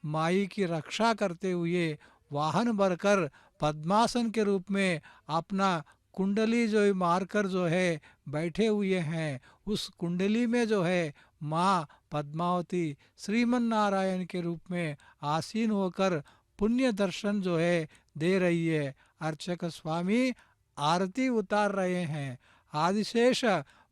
माई की रक्षा करते हुए वाहन भरकर पद्मासन के रूप में अपना कुंडली जो मारकर जो है बैठे हुए हैं। उस कुंडली में जो है माँ पद्मावती श्रीमन नारायण के रूप में आसीन होकर पुण्य दर्शन जो है दे रही है। अर्चक स्वामी आरती उतार रहे हैं। आदिशेष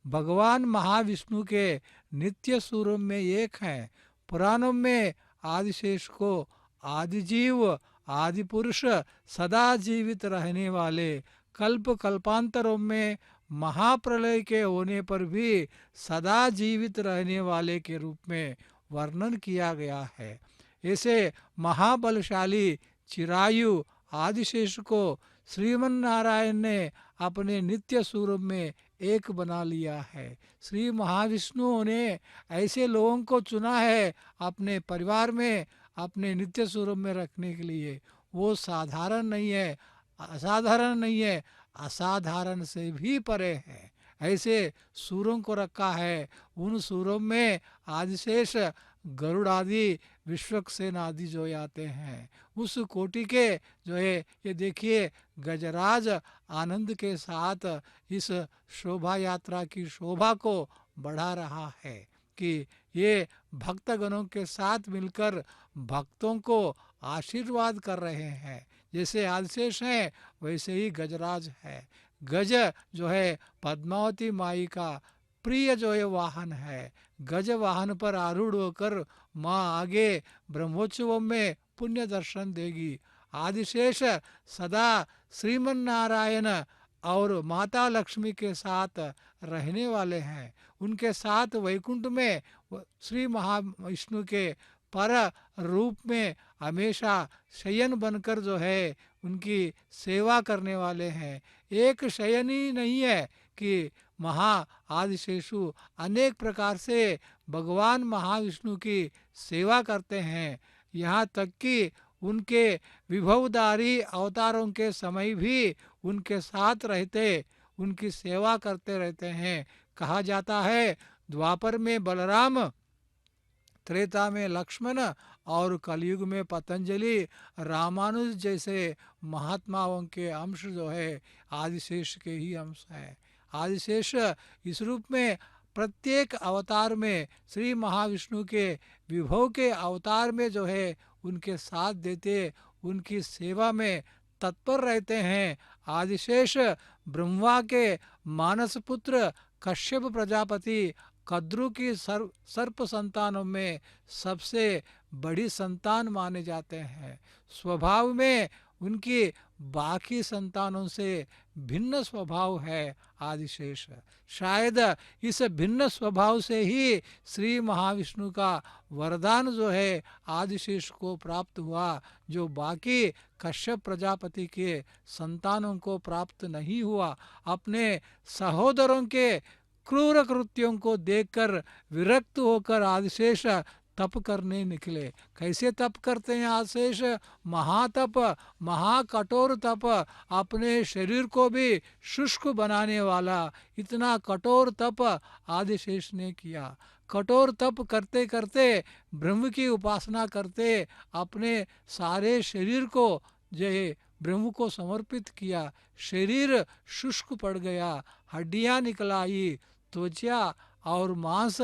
भगवान महाविष्णु के नित्य स्वरूप में एक हैं। पुराणों में आदिशेष को आदिजीव, आदि पुरुष, सदा जीवित रहने वाले, कल्प कल्पांतरों में महाप्रलय के होने पर भी सदा जीवित रहने वाले के रूप में वर्णन किया गया है। ऐसे महाबलशाली चिरायु आदिशेष को श्रीमन नारायण ने अपने नित्य स्वरूप में एक बना लिया है। श्री महाविष्णु ने ऐसे लोगों को चुना है अपने परिवार में अपने नित्य स्वरूप में रखने के लिए। वो साधारण नहीं है, असाधारण नहीं है, असाधारण से भी परे है। ऐसे सूरों को रखा है। उन सूरों में आदिशेष, गरुड़ आदि, विश्वक्सेन आदि जो आते हैं उस कोटि के जो है ये देखिए गजराज आनंद के साथ इस शोभा यात्रा की शोभा को बढ़ा रहा है कि ये भक्तगणों के साथ मिलकर भक्तों को आशीर्वाद कर रहे हैं। जैसे आदिशेष है वैसे ही गजराज है। गज जो है पद्मावती माई का प्रिय जो है वाहन है। गज वाहन पर आरूढ़ होकर माँ आगे ब्रह्मोत्सव में पुण्य दर्शन देगी। आदिशेष सदा श्रीमन नारायण और माता लक्ष्मी के साथ रहने वाले हैं। उनके साथ वैकुंठ में श्री महाविष्णु के पर रूप में हमेशा शयन बनकर जो है उनकी सेवा करने वाले हैं। एक शयन ही नहीं है कि महा आदिशेषु अनेक प्रकार से भगवान महाविष्णु की सेवा करते हैं। यहाँ तक कि उनके विभवदारी अवतारों के समय भी उनके साथ रहते, उनकी सेवा करते रहते हैं। कहा जाता है द्वापर में बलराम, त्रेता में लक्ष्मण और कलयुग में पतंजलि, रामानुज जैसे महात्माओं के अंश जो है आदिशेष के ही अंश है। आदिशेष इस रूप में प्रत्येक अवतार में श्री महाविष्णु के विभव के अवतार में जो है उनके साथ देते, उनकी सेवा में तत्पर रहते हैं। आदिशेष ब्रह्मा के मानस पुत्र कश्यप प्रजापति कद्रु की सर्प संतानों में सबसे बड़ी संतान माने जाते हैं। स्वभाव में उनकी बाकी संतानों से भिन्न स्वभाव है आदिशेष। शायद इस भिन्न स्वभाव से ही श्री महाविष्णु का वरदान जो है आदिशेष को प्राप्त हुआ, जो बाकी कश्यप प्रजापति के संतानों को प्राप्त नहीं हुआ। अपने सहोदरों के क्रूर कृत्यों को देखकर विरक्त होकर आदिशेष तप करने निकले। कैसे तप करते हैं आदिशेष? महातप, महाकठोर तप, अपने शरीर को भी शुष्क बनाने वाला इतना कठोर तप आदिशेष ने किया। कठोर तप करते करते ब्रह्म की उपासना करते अपने सारे शरीर को जो ब्रह्म को समर्पित किया। शरीर शुष्क पड़ गया, हड्डियां निकल आई, त्वचा और मांस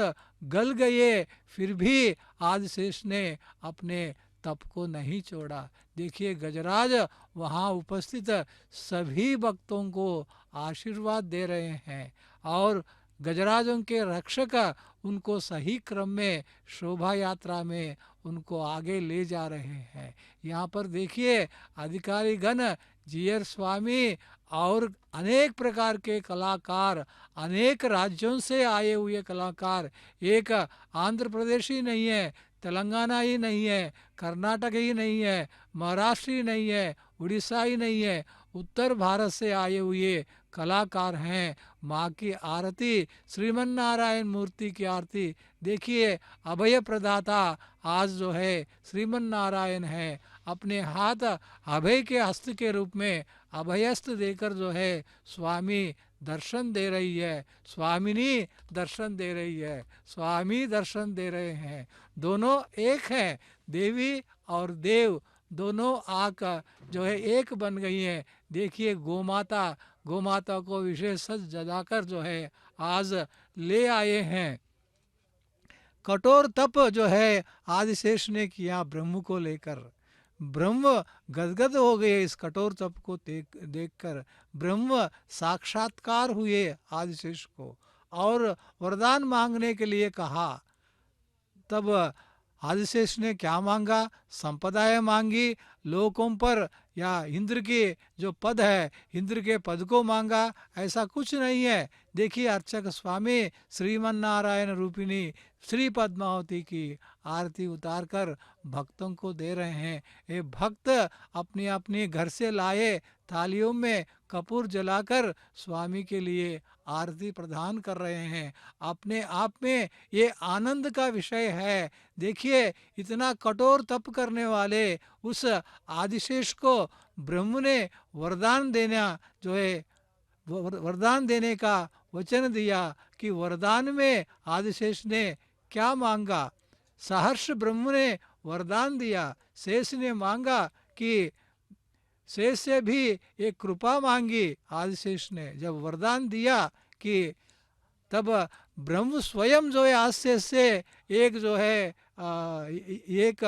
गल गए, फिर भी आदिशेष ने अपने तप को नहीं छोड़ा। देखिए गजराज वहाँ उपस्थित सभी भक्तों को आशीर्वाद दे रहे हैं और गजराजों के रक्षक उनको सही क्रम में शोभा यात्रा में उनको आगे ले जा रहे हैं। यहाँ पर देखिए अधिकारी गण, जीयर स्वामी और अनेक प्रकार के कलाकार, अनेक राज्यों से आए हुए कलाकार, एक आंध्र प्रदेश ही नहीं है, तेलंगाना ही नहीं है, कर्नाटक ही नहीं है, महाराष्ट्र ही नहीं है, उड़ीसा ही नहीं है, उत्तर भारत से आए हुए कलाकार हैं। माँ की आरती, श्रीमन नारायण मूर्ति की आरती देखिए। अभय प्रदाता आज जो है श्रीमन नारायण है, अपने हाथ अभय के हस्त के रूप में अभयस्त देकर जो है स्वामी दर्शन दे रही है, स्वामिनी दर्शन दे रही है, स्वामी दर्शन दे रहे हैं। दोनों एक हैं, देवी और देव दोनों आक जो है एक बन गई हैं। देखिए गोमाता, गोमाता को विशेष सज सजाकर जो है आज ले आए हैं। कठोर तप जो है आदिशेष ने किया ब्रह्म को लेकर, ब्रह्म गदगद हो गए इस कठोर तप को देखकर। ब्रह्म साक्षात्कार हुए आदिशेष को और वरदान मांगने के लिए कहा। तब आदिशेष ने क्या मांगा? संपदाएं मांगी, लोकों पर या इंद्र के जो पद है, इंद्र के पद को मांगा, ऐसा कुछ नहीं है। देखिए अर्चक स्वामी श्रीमन नारायण रूपिणी श्री पद्मावती की आरती उतारकर भक्तों को दे रहे हैं। ये भक्त अपनी अपनी घर से लाए थालियों में कपूर जलाकर स्वामी के लिए आरती प्रदान कर रहे हैं। अपने आप में ये आनंद का विषय है। देखिए इतना कठोर तप करने वाले उस आदिशेष को ब्रह्म ने वरदान देना जो है, वरदान देने का वचन दिया कि वरदान में आदिशेष ने क्या मांगा? सहर्ष ब्रह्म ने वरदान दिया। शेष ने मांगा कि शेष से भी एक कृपा मांगी। आदिशेष ने जब वरदान दिया कि तब ब्रह्म स्वयं जो है आदिशेष से एक जो है एक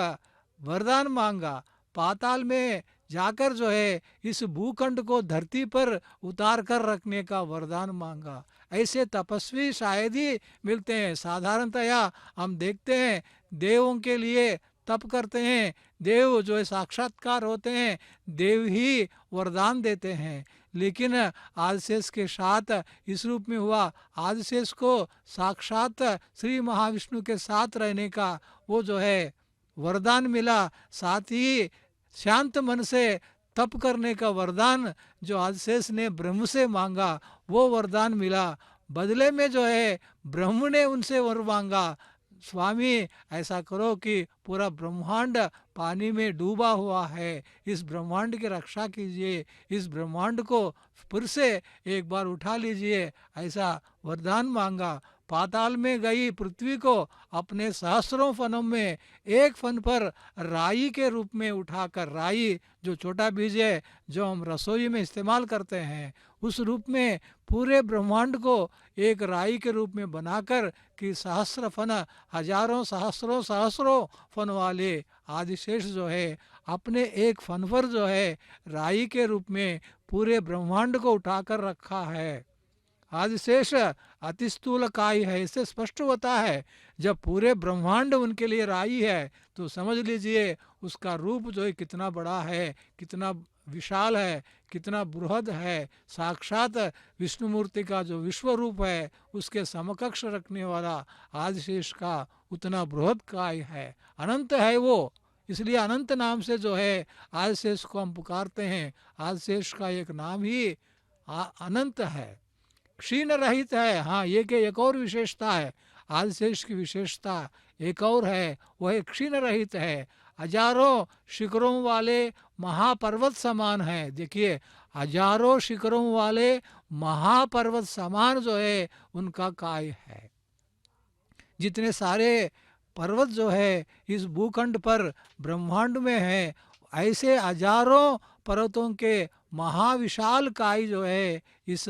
वरदान मांगा। पाताल में जाकर जो है इस भूखंड को धरती पर उतार कर रखने का वरदान मांगा। ऐसे तपस्वी शायद ही मिलते हैं। साधारणतया हम देखते हैं देवों के लिए तप करते हैं, देव जो है साक्षात्कार होते हैं, देव ही वरदान देते हैं। लेकिन आदिशेष के साथ इस रूप में हुआ। आदिशेष को साक्षात श्री महाविष्णु के साथ रहने का वो जो है वरदान मिला, साथ ही शांत मन से तप करने का वरदान जो आदिशेष ने ब्रह्म से मांगा वो वरदान मिला। बदले में जो है ब्रह्म ने उनसे वर मांगा, स्वामी ऐसा करो कि पूरा ब्रह्मांड पानी में डूबा हुआ है, इस ब्रह्मांड की रक्षा कीजिए, इस ब्रह्मांड को फिर से एक बार उठा लीजिए, ऐसा वरदान मांगा। पाताल में गई पृथ्वी को अपने सहस्रों फनों में एक फन पर राई के रूप में उठाकर, राई जो छोटा बीज है जो हम रसोई में इस्तेमाल करते हैं, उस रूप में पूरे ब्रह्मांड को एक राई के रूप में बनाकर कि सहस्र फन, हजारों सहस्रों सहस्रों फन वाले आदिशेष जो है अपने एक फन पर जो है राई के रूप में पूरे ब्रह्मांड को उठाकर रखा है। आदिशेष अति स्थूल काय है, इससे स्पष्ट होता है जब पूरे ब्रह्मांड उनके लिए राई है तो समझ लीजिए उसका रूप जो है कितना बड़ा है, कितना विशाल है, कितना बृहद है। साक्षात विष्णुमूर्ति का जो विश्व रूप है उसके समकक्ष रखने वाला आदिशेष का उतना बृहद काय है, अनंत है वो। इसलिए अनंत नाम से जो है आदिशेष को हम पुकारते हैं। आदिशेष का एक नाम ही अनंत है, क्षीण रहित है। हाँ, ये कि एक और विशेषता है, आदिशेष की विशेषता एक और है, वह क्षीण रहित है, हजारों शिखरों वाले महापर्वत समान है। देखिए हजारों शिखरों वाले महापर्वत समान जो है उनका काय है। जितने सारे पर्वत जो है इस भूखंड पर ब्रह्मांड में है, ऐसे हजारों पर्वतों के महाविशाल काय जो है इस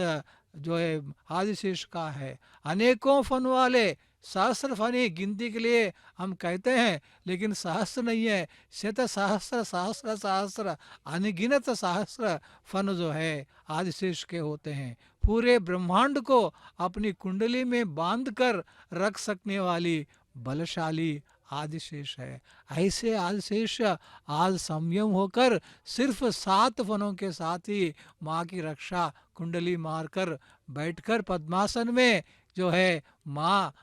जो है आदिशेष का है। अनेकों फन वाले सहस्र फनी गिनती के लिए हम कहते हैं, लेकिन सहस्र नहीं है, शत सहस्र सहस्र सहस्र अनगिनत सहस्र फन जो है आदिशेष के होते हैं। पूरे ब्रह्मांड को अपनी कुंडली में बांध कर रख सकने वाली बलशाली आदिशेष है। ऐसे आदिशेष आज संयम होकर सिर्फ 7 फनों के साथ ही माँ की रक्षा कुंडली मारकर बैठकर पद्मासन में जो है माँ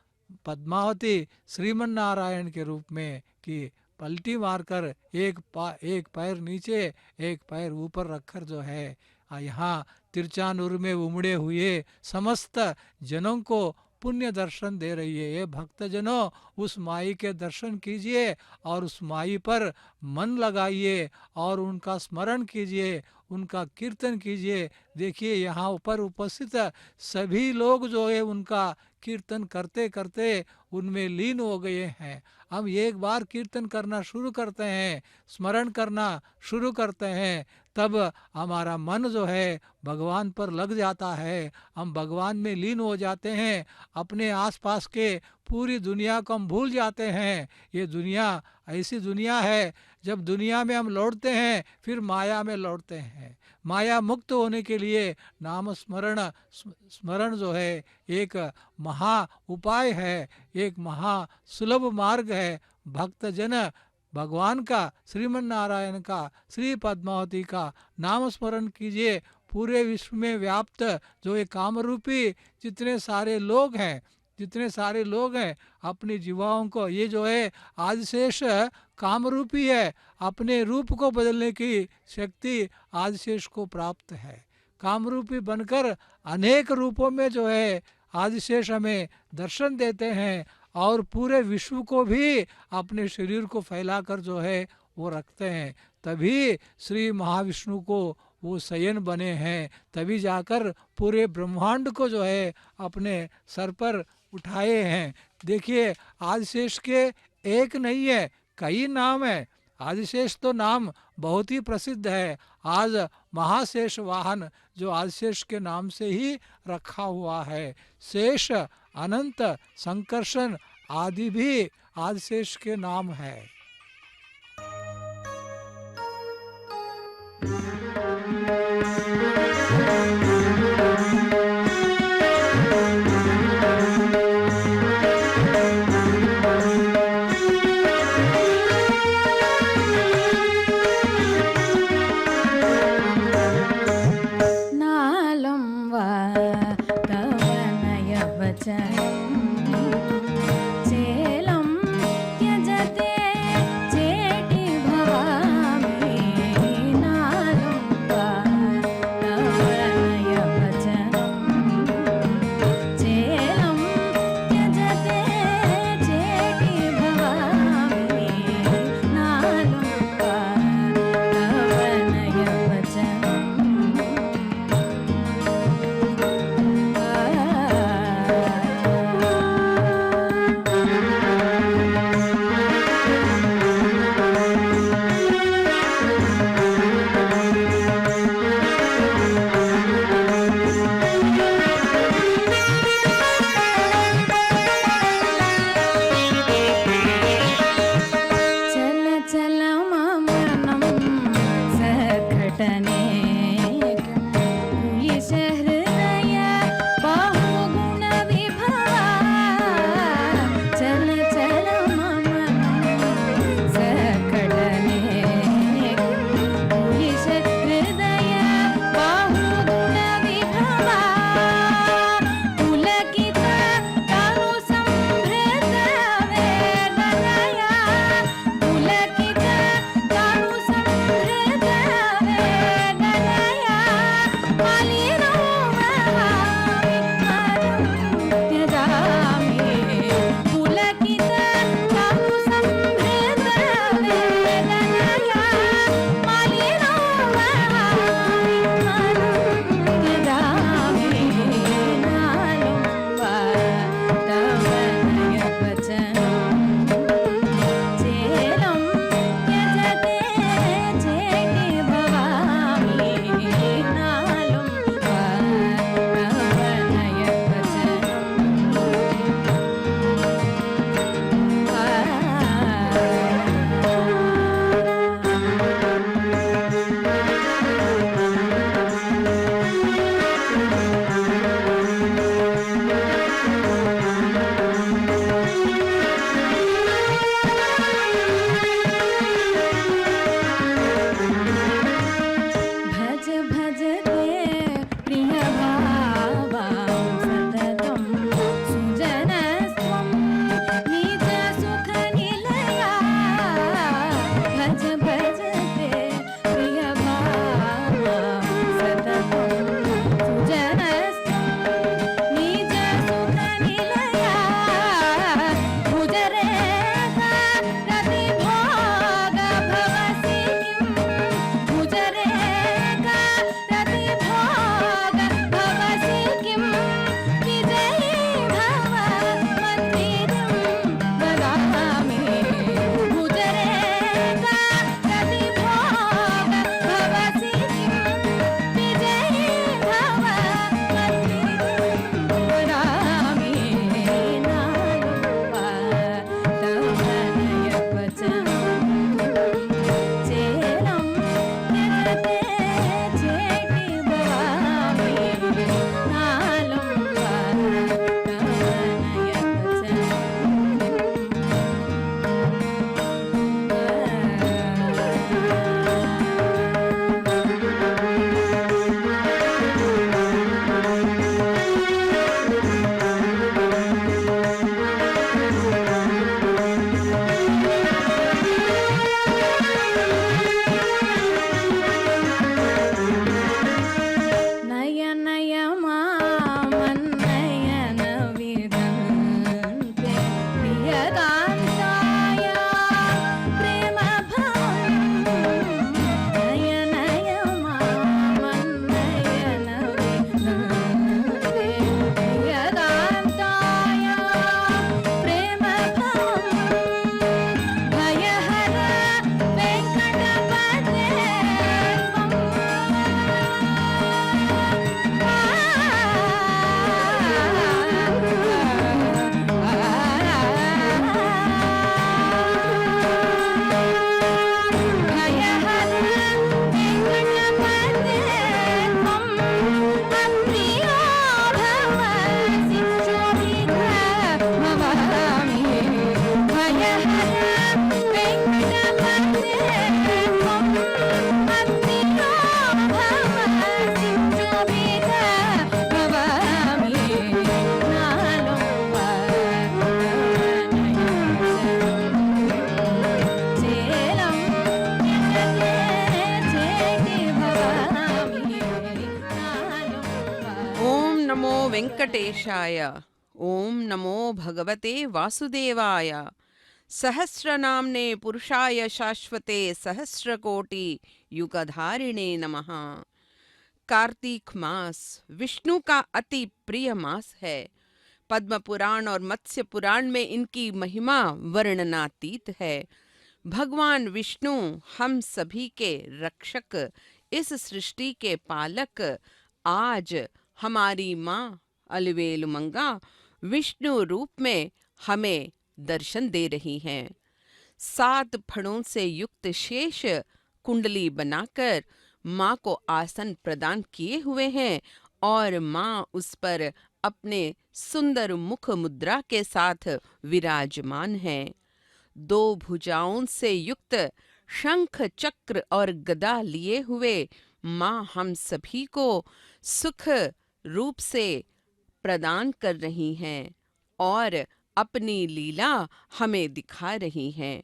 पद्मावती श्रीमन नारायण के रूप में कि पलटी मारकर एक पैर नीचे एक पैर ऊपर रखकर जो है यहाँ तिरचानूर में उमड़े हुए समस्त जनों को पुण्य दर्शन दे रही है। ये भक्त जनों, उस माई के दर्शन कीजिए और उस माई पर मन लगाइए और उनका स्मरण कीजिए, उनका कीर्तन कीजिए। देखिए यहाँ ऊपर उपस्थित सभी लोग जो है उनका कीर्तन करते करते उनमें लीन हो गए हैं। हम एक बार कीर्तन करना शुरू करते हैं, स्मरण करना शुरू करते हैं, तब हमारा मन जो है भगवान पर लग जाता है, हम भगवान में लीन हो जाते हैं। अपने आसपास के पूरी दुनिया को हम भूल जाते हैं। ये दुनिया ऐसी दुनिया है, जब दुनिया में हम लौटते हैं फिर माया में लौटते हैं। माया मुक्त होने के लिए नाम स्मरण जो है एक महा उपाय है, एक महा सुलभ मार्ग है। भक्त जन भगवान का, श्रीमन नारायण का, श्री पद्मावती का नाम स्मरण कीजिए। पूरे विश्व में व्याप्त जो ये कामरूपी जितने सारे लोग हैं अपनी जीवाओं को, ये जो है आदिशेष कामरूपी है, अपने रूप को बदलने की शक्ति आदिशेष को प्राप्त है। कामरूपी बनकर अनेक रूपों में जो है आदिशेष हमें दर्शन देते हैं और पूरे विश्व को भी अपने शरीर को फैलाकर जो है वो रखते हैं। तभी श्री महाविष्णु को वो शयन बने हैं, तभी जाकर पूरे ब्रह्मांड को जो है अपने सर पर उठाए हैं। देखिए आदिशेष के एक नहीं है, कई नाम है। आदिशेष तो नाम बहुत ही प्रसिद्ध है। आज महाशेष वाहन जो आदिशेष के नाम से ही रखा हुआ है। शेष, अनंत, संकर्षण आदि भी आदिशेष के नाम है। वेंकटेशाय। ओम नमो भगवते वासुदेवाय। सहस्रनाम्ने पुरुषाय शाश्वते सहस्रकोटि युगधारिणे नमः। कार्तिक मास विष्णु का अति प्रिय मास है। पद्म पुराण और मत्स्य पुराण में इनकी महिमा वर्णनातीत है। भगवान विष्णु हम सभी के रक्षक, इस सृष्टि के पालक आज हमारी माँ अलवेलु मंगा विष्णु रूप में हमें दर्शन दे रही हैं। 7 फणों से युक्त शेष कुंडली बनाकर माँ को आसन प्रदान किए हुए हैं और माँ उस पर अपने सुंदर मुख मुद्रा के साथ विराजमान हैं। 2 भुजाओं से युक्त शंख चक्र और गदा लिए हुए माँ हम सभी को सुख रूप से प्रदान कर रही हैं और अपनी लीला हमें दिखा रही हैं।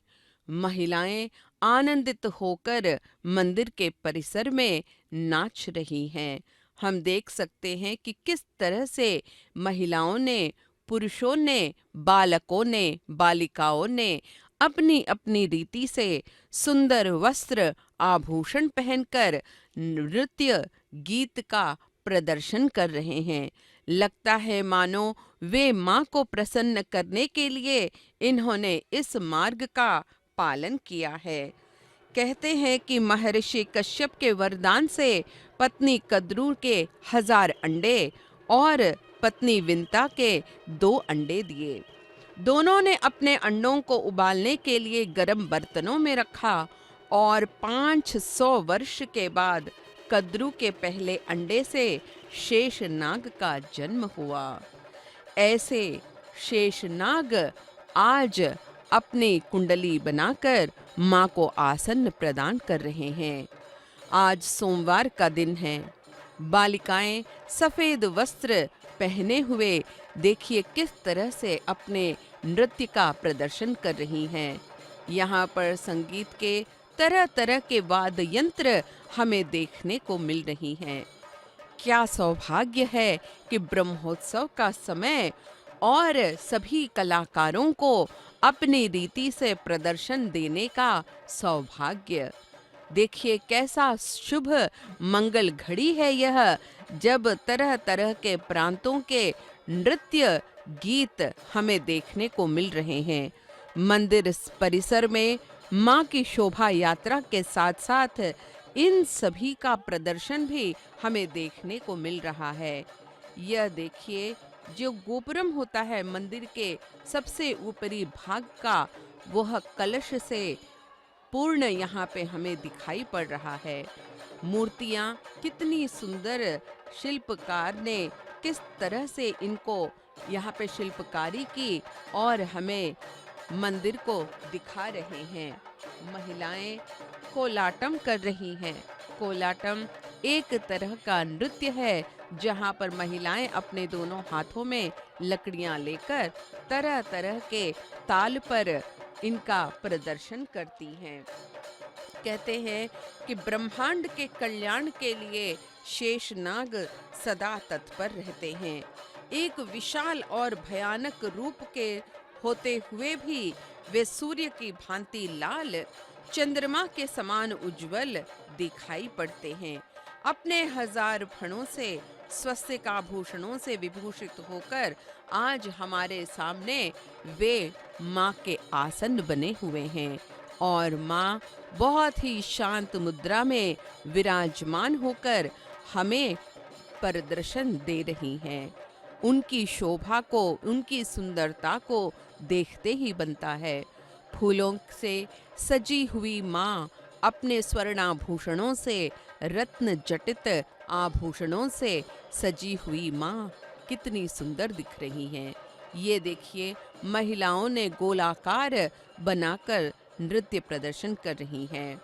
महिलाएं आनंदित होकर मंदिर के परिसर में नाच रही हैं। हम देख सकते हैं कि किस तरह से महिलाओं ने, पुरुषों ने, बालकों ने, बालिकाओं ने अपनी अपनी रीति से सुंदर वस्त्र आभूषण पहनकर नृत्य गीत का प्रदर्शन कर रहे हैं। लगता है मानो वे माँ को प्रसन्न करने के लिए इन्होंने इस मार्ग का पालन किया है। कहते हैं कि महर्षि कश्यप के वरदान से पत्नी कद्रू के 1000 अंडे और पत्नी विंता के 2 अंडे दिए। दोनों ने अपने अंडों को उबालने के लिए गर्म बर्तनों में रखा और 500 वर्ष के बाद कद्रू के पहले अंडे से शेषनाग का जन्म हुआ। ऐसे शेषनाग आज अपनी कुंडली बनाकर माँ को आसन प्रदान कर रहे हैं। आज सोमवार का दिन है। बालिकाएं सफेद वस्त्र पहने हुए देखिए किस तरह से अपने नृत्य का प्रदर्शन कर रही हैं। यहाँ पर संगीत के तरह तरह के वाद्य यंत्र हमें देखने को मिल रही हैं। क्या सौभाग्य है कि ब्रह्मोत्सव का समय और सभी कलाकारों को अपनी रीति से प्रदर्शन देने का सौभाग्य। देखिए कैसा शुभ मंगल घड़ी है यह, जब तरह तरह के प्रांतों के नृत्य गीत हमें देखने को मिल रहे हैं। मंदिर परिसर में माँ की शोभा यात्रा के साथ साथ इन सभी का प्रदर्शन भी हमें देखने को मिल रहा है। यह देखिए जो गोपुरम होता है मंदिर के सबसे ऊपरी भाग का, वह कलश से पूर्ण यहाँ पे हमें दिखाई पड़ रहा है। मूर्तियाँ कितनी सुंदर, शिल्पकार ने किस तरह से इनको यहाँ पे शिल्पकारी की और हमें मंदिर को दिखा रहे हैं। महिलाएं कोलाटम कर रही हैं। कोलाटम एक तरह का नृत्य है जहाँ पर महिलाएं अपने दोनों हाथों में लकड़ियाँ लेकर तरह तरह के ताल पर इनका प्रदर्शन करती हैं। कहते हैं कि ब्रह्मांड के कल्याण के लिए शेषनाग सदा तत्पर रहते हैं। एक विशाल और भयानक रूप के होते हुए भी वे सूर्य की भांति लाल, चंद्रमा के समान उज्जवल दिखाई पड़ते हैं। अपने 1000 फणों से, स्वस्तिक आभूषणों से विभूषित होकर आज हमारे सामने वे माँ के आसन बने हुए हैं और माँ बहुत ही शांत मुद्रा में विराजमान होकर हमें प्रदर्शन दे रही हैं। उनकी शोभा को, उनकी सुंदरता को देखते ही बनता है। फूलों से सजी हुई माँ अपने स्वर्णाभूषणों से, रत्न जटित आभूषणों से सजी हुई माँ कितनी सुंदर दिख रही हैं। ये देखिए महिलाओं ने गोलाकार बनाकर नृत्य प्रदर्शन कर रही हैं।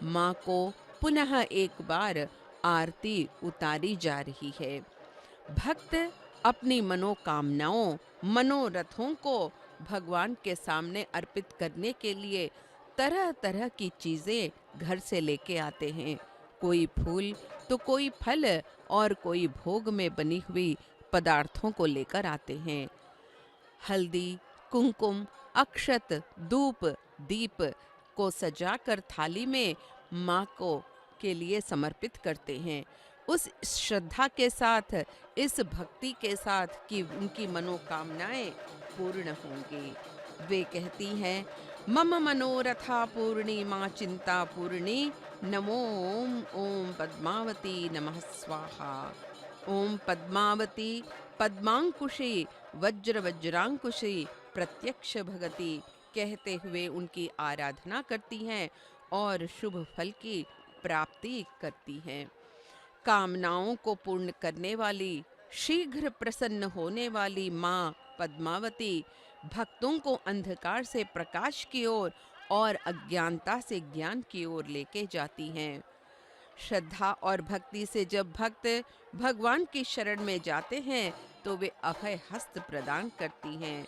माँ को पुनः एक बार आरती उतारी जा रही है। भक्त अपनी मनोकामनाओं, मनोरथों को भगवान के सामने अर्पित करने के लिए तरह तरह की चीज़ें घर से लेके आते हैं। कोई फूल तो कोई फल और कोई भोग में बनी हुई पदार्थों को लेकर आते हैं। हल्दी, कुमकुम, अक्षत, धूप, दीप को सजाकर थाली में माँ को के लिए समर्पित करते हैं। उस श्रद्धा के साथ, इस भक्ति के साथ कि उनकी मनोकामनाएं पूर्ण होंगी। वे कहती हैं, मम मनोरथा पूर्णी माँ चिंता पूर्णी, नमो ओम पद्मावती नमः स्वाहा। ओम पद्मावती पद्मांकुशी वज्र वज्रांकुशी प्रत्यक्ष भगति कहते हुए उनकी आराधना करती हैं और शुभ फल की प्राप्ति करती हैं। कामनाओं को पूर्ण करने वाली, शीघ्र प्रसन्न होने वाली माँ पद्मावती भक्तों को अंधकार से प्रकाश की ओर और अज्ञानता से ज्ञान की ओर लेके जाती हैं। श्रद्धा और भक्ति से जब भक्त भगवान की शरण में जाते हैं तो वे अभय हस्त प्रदान करती हैं।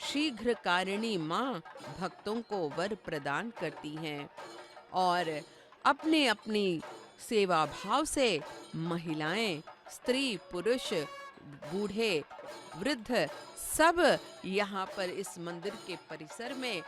शीघ्र कारिणी माँ भक्तों को वर प्रदान करती हैं और अपने अपनी सेवा भाव से महिलाएं, स्त्री, पुरुष, बूढ़े, वृद्ध सब यहाँ पर इस मंदिर के परिसर में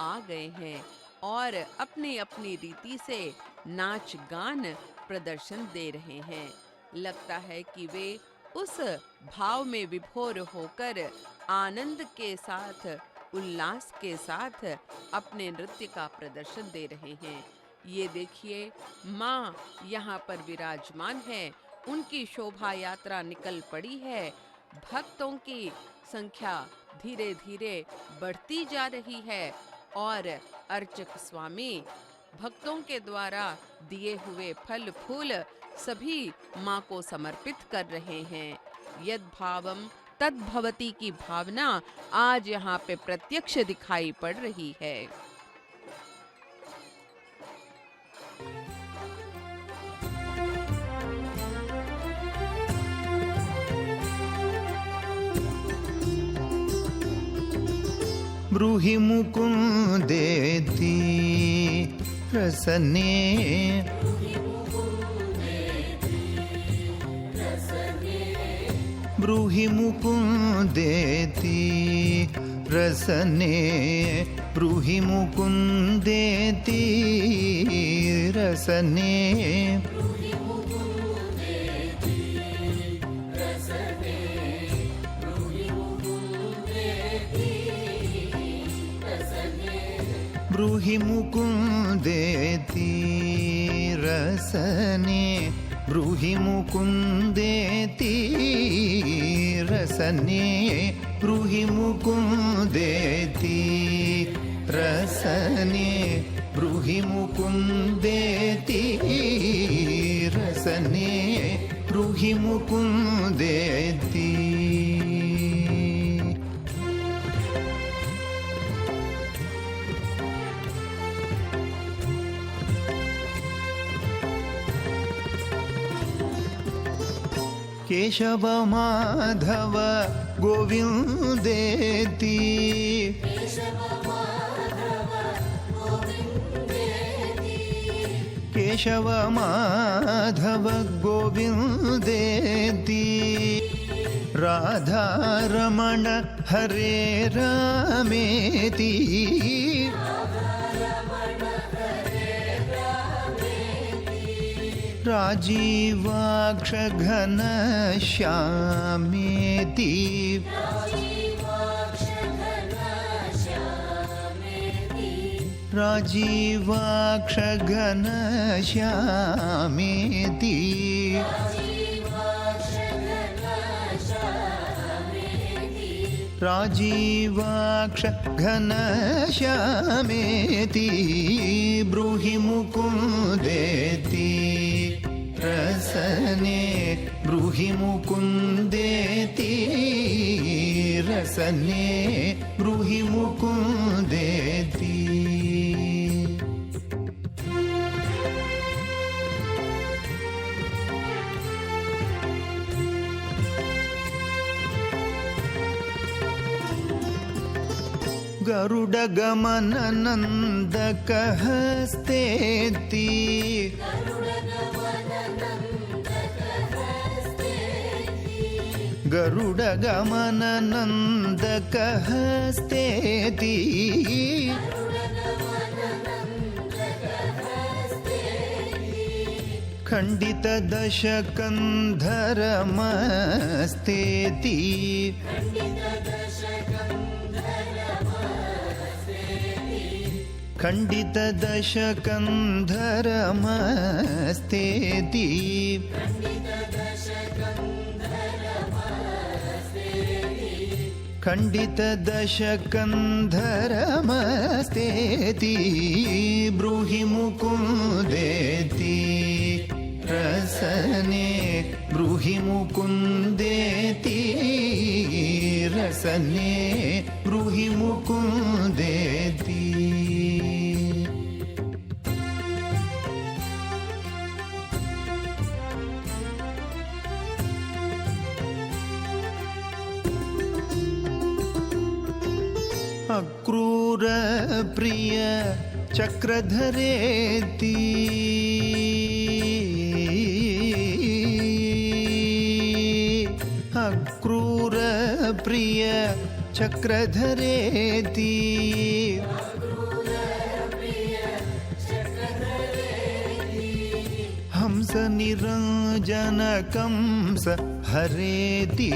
आ गए हैं और अपनी अपनी रीति से नाच गान प्रदर्शन दे रहे हैं। लगता है कि वे उस भाव में विभोर होकर आनंद के साथ, उल्लास के साथ अपने नृत्य का प्रदर्शन दे रहे हैं। ये देखिए, माँ यहाँ पर विराजमान है, उनकी शोभा यात्रा निकल पड़ी है। भक्तों की संख्या धीरे धीरे बढ़ती जा रही है और अर्चक स्वामी भक्तों के द्वारा दिए हुए फल फूल सभी माँ को समर्पित कर रहे हैं। यद भावम तद भवति की भावना आज यहाँ पे प्रत्यक्ष दिखाई पड़ रही है। ब्रूहि मुकुन्देति रसने, ब्रूहि मुकुन्देति रसने, ब्रूहि मुकुन्देति रसने, ब्रूहि मुकुन्देति रसने, ब्रूहि मुकुन्देति रसने, ब्रूहि मुकुन्देति रसने, ब्रूहि मुकुन्देति रसने, ब्रूहि मुकुन्देति। केशव माधव गोविन्देति, केशव माधव गोविन्देति, राधा रमण हरे रामेति, राजीवाक्ष घनश्यामेति, राजीवाक्ष घनश्यामेति, राजीवाक्ष घनश्यामेति, ब्रूहि मुकुन्देति रसने, ब्रूहि मुकुन्देति रसने, ब्रूहि मुकुन्देति। गरुडगमन नन्दकहस्तेति, गरुडगमन नन्दकहस्तेति खण्डितदशकन्धरमस्तेति खण्डितदशकन्धरमस्तेति खण्डितदशकन्धरमस्तेति ब्रूहि मुकुन्देति रसने ब्रूहि मुकुन्देति रसने ब्रूहि मुकुन्देति अक्रूर प्रिय चक्रधरेति अक्रूर प्रिय चक्रधरेति हंस निरंजन कंस हरेति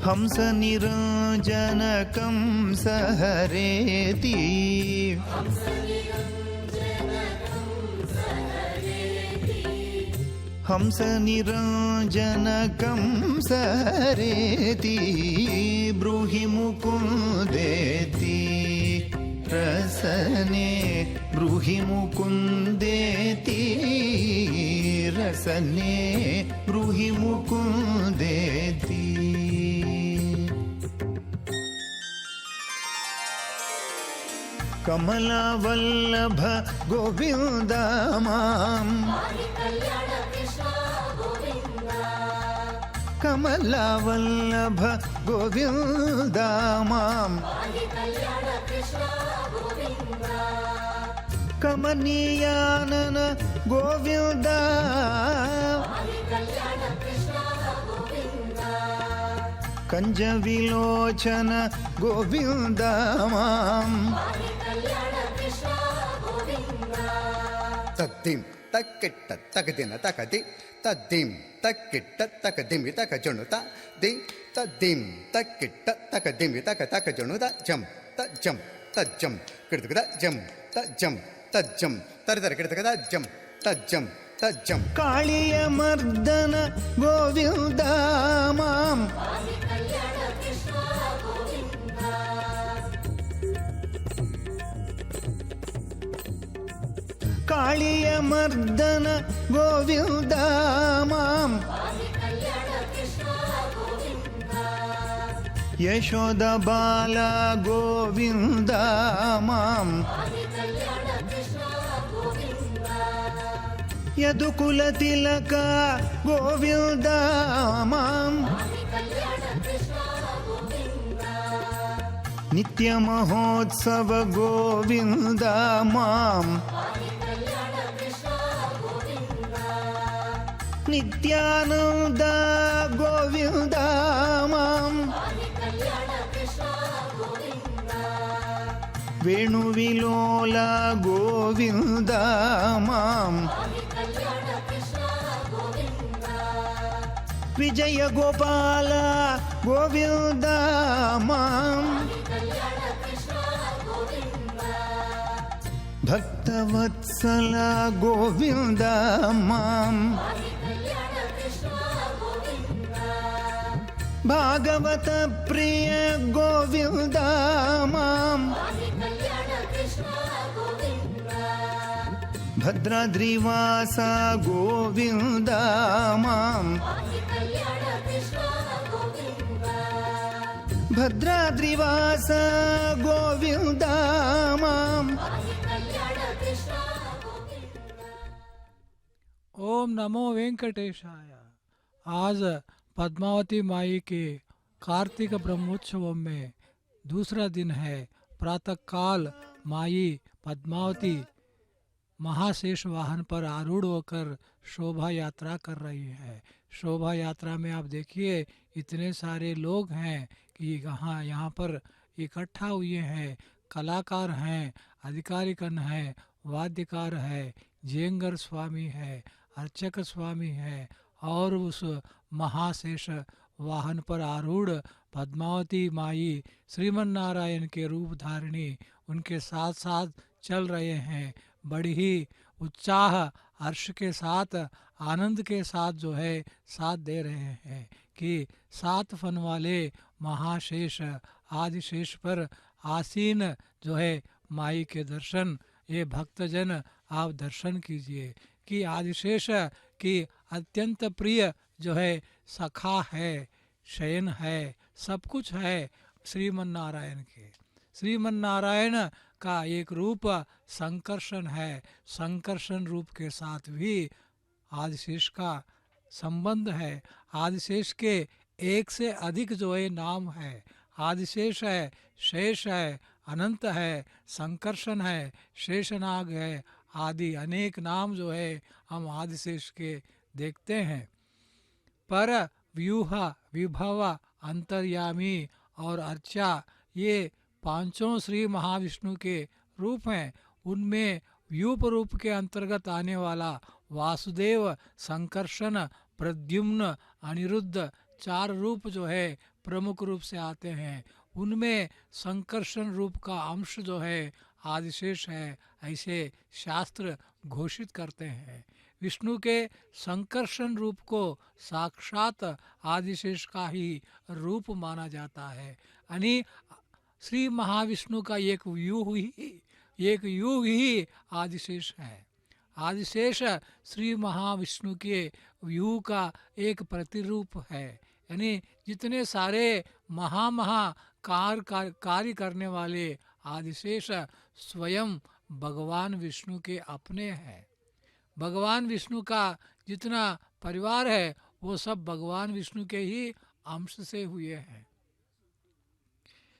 हंस निरंजन कंस हरेति हंस निरंजन कंस हरेति ब्रूहि मुकुन्देति रसने ब्रूहि मुकुन्देति रसने ब्रूहि मुकुन्देति कमलावल्लभ गोविन्द मां कमलावल्लभ गोविन्द मां कमनीयानन गोविन्द कंजविलोचन गोविन्द मां तद्दिं तक्किट्ट तकदिन तकदि तद्दिं तक्किट्ट तकदिमि तकजनुत दि तद्दिं तक्किट्ट तकदिमि तकजनुत जं तज्जं तज्जं कृतकद जं तज्जं तज्जं तरतर कृतकद जं तज्जं तज्जं कालिय मर्दन गोविन्द मां कालिय मर्दन गोविन्द मां यशोद बाल गोविन्द मां यदुकुल तिलक गोविन्द मां नित्य महोत्सव गोविन्द मां नित्यानंद गोविन्द मां वेणुविलोल गोविन्द मां विजय गोपाल गोविन्द मां भक्तवत्सल गोविन्द मां भागवत प्रिय गोविन्द मां भद्राद्रिवास गोविन्द मां भद्राद्रिवास गोविन्द मां ओम नमो वेंकटेशाय। आज पद्मावती माई के कार्तिक ब्रह्मोत्सव में दूसरा दिन है। प्रातः काल माई पद्मावती महाशेष वाहन पर आरूढ़ होकर शोभा यात्रा कर रही है। शोभा यात्रा में आप देखिए इतने सारे लोग हैं कि यहाँ पर इकट्ठा हुए हैं। कलाकार हैं, अधिकारीगण हैं, वाद्यकार है, जेंगर स्वामी है, अर्चक स्वामी है और उस महाशेष वाहन पर आरूढ़ पद्मावती माई श्रीमन नारायण के रूप धारिणी उनके साथ साथ चल रहे हैं। बड़ी ही उत्साह हर्ष के साथ आनंद के साथ जो है साथ दे रहे हैं कि 7 फन वाले महाशेष आदिशेष पर आसीन जो है माई के दर्शन ये भक्तजन आप दर्शन कीजिए कि आदिशेष की अत्यंत प्रिय जो है सखा है, शयन है, सब कुछ है श्रीमन नारायण के। श्रीमन नारायण का एक रूप संकर्षण है, संकर्षण रूप के साथ भी आदिशेष का संबंध है। आदिशेष के एक से अधिक जो है नाम है। आदिशेष है, शेष है, अनंत है, संकर्षण है, शेषनाग है, आदि अनेक नाम जो है हम आदिशेष के देखते हैं। पर व्यूह, विभव, अंतर्यामी और अर्चा ये पांचों श्री महाविष्णु के रूप हैं। उनमें व्यूप रूप के अंतर्गत आने वाला वासुदेव, संकर्षण, प्रद्युम्न, अनिरुद्ध 4 रूप जो है प्रमुख रूप से आते हैं। उनमें संकर्षण रूप का अंश जो है आदिशेष है, ऐसे शास्त्र घोषित करते हैं। विष्णु के संकर्षण रूप को साक्षात आदिशेष का ही रूप माना जाता है। यानी श्री महाविष्णु का एक युग ही आदिशेष है। आदिशेष श्री महाविष्णु के व्यू का एक प्रतिरूप है। यानी जितने सारे कार्य करने वाले आदिशेष स्वयं भगवान विष्णु के अपने हैं। भगवान विष्णु का जितना परिवार है वो सब भगवान विष्णु के ही अंश से हुए हैं।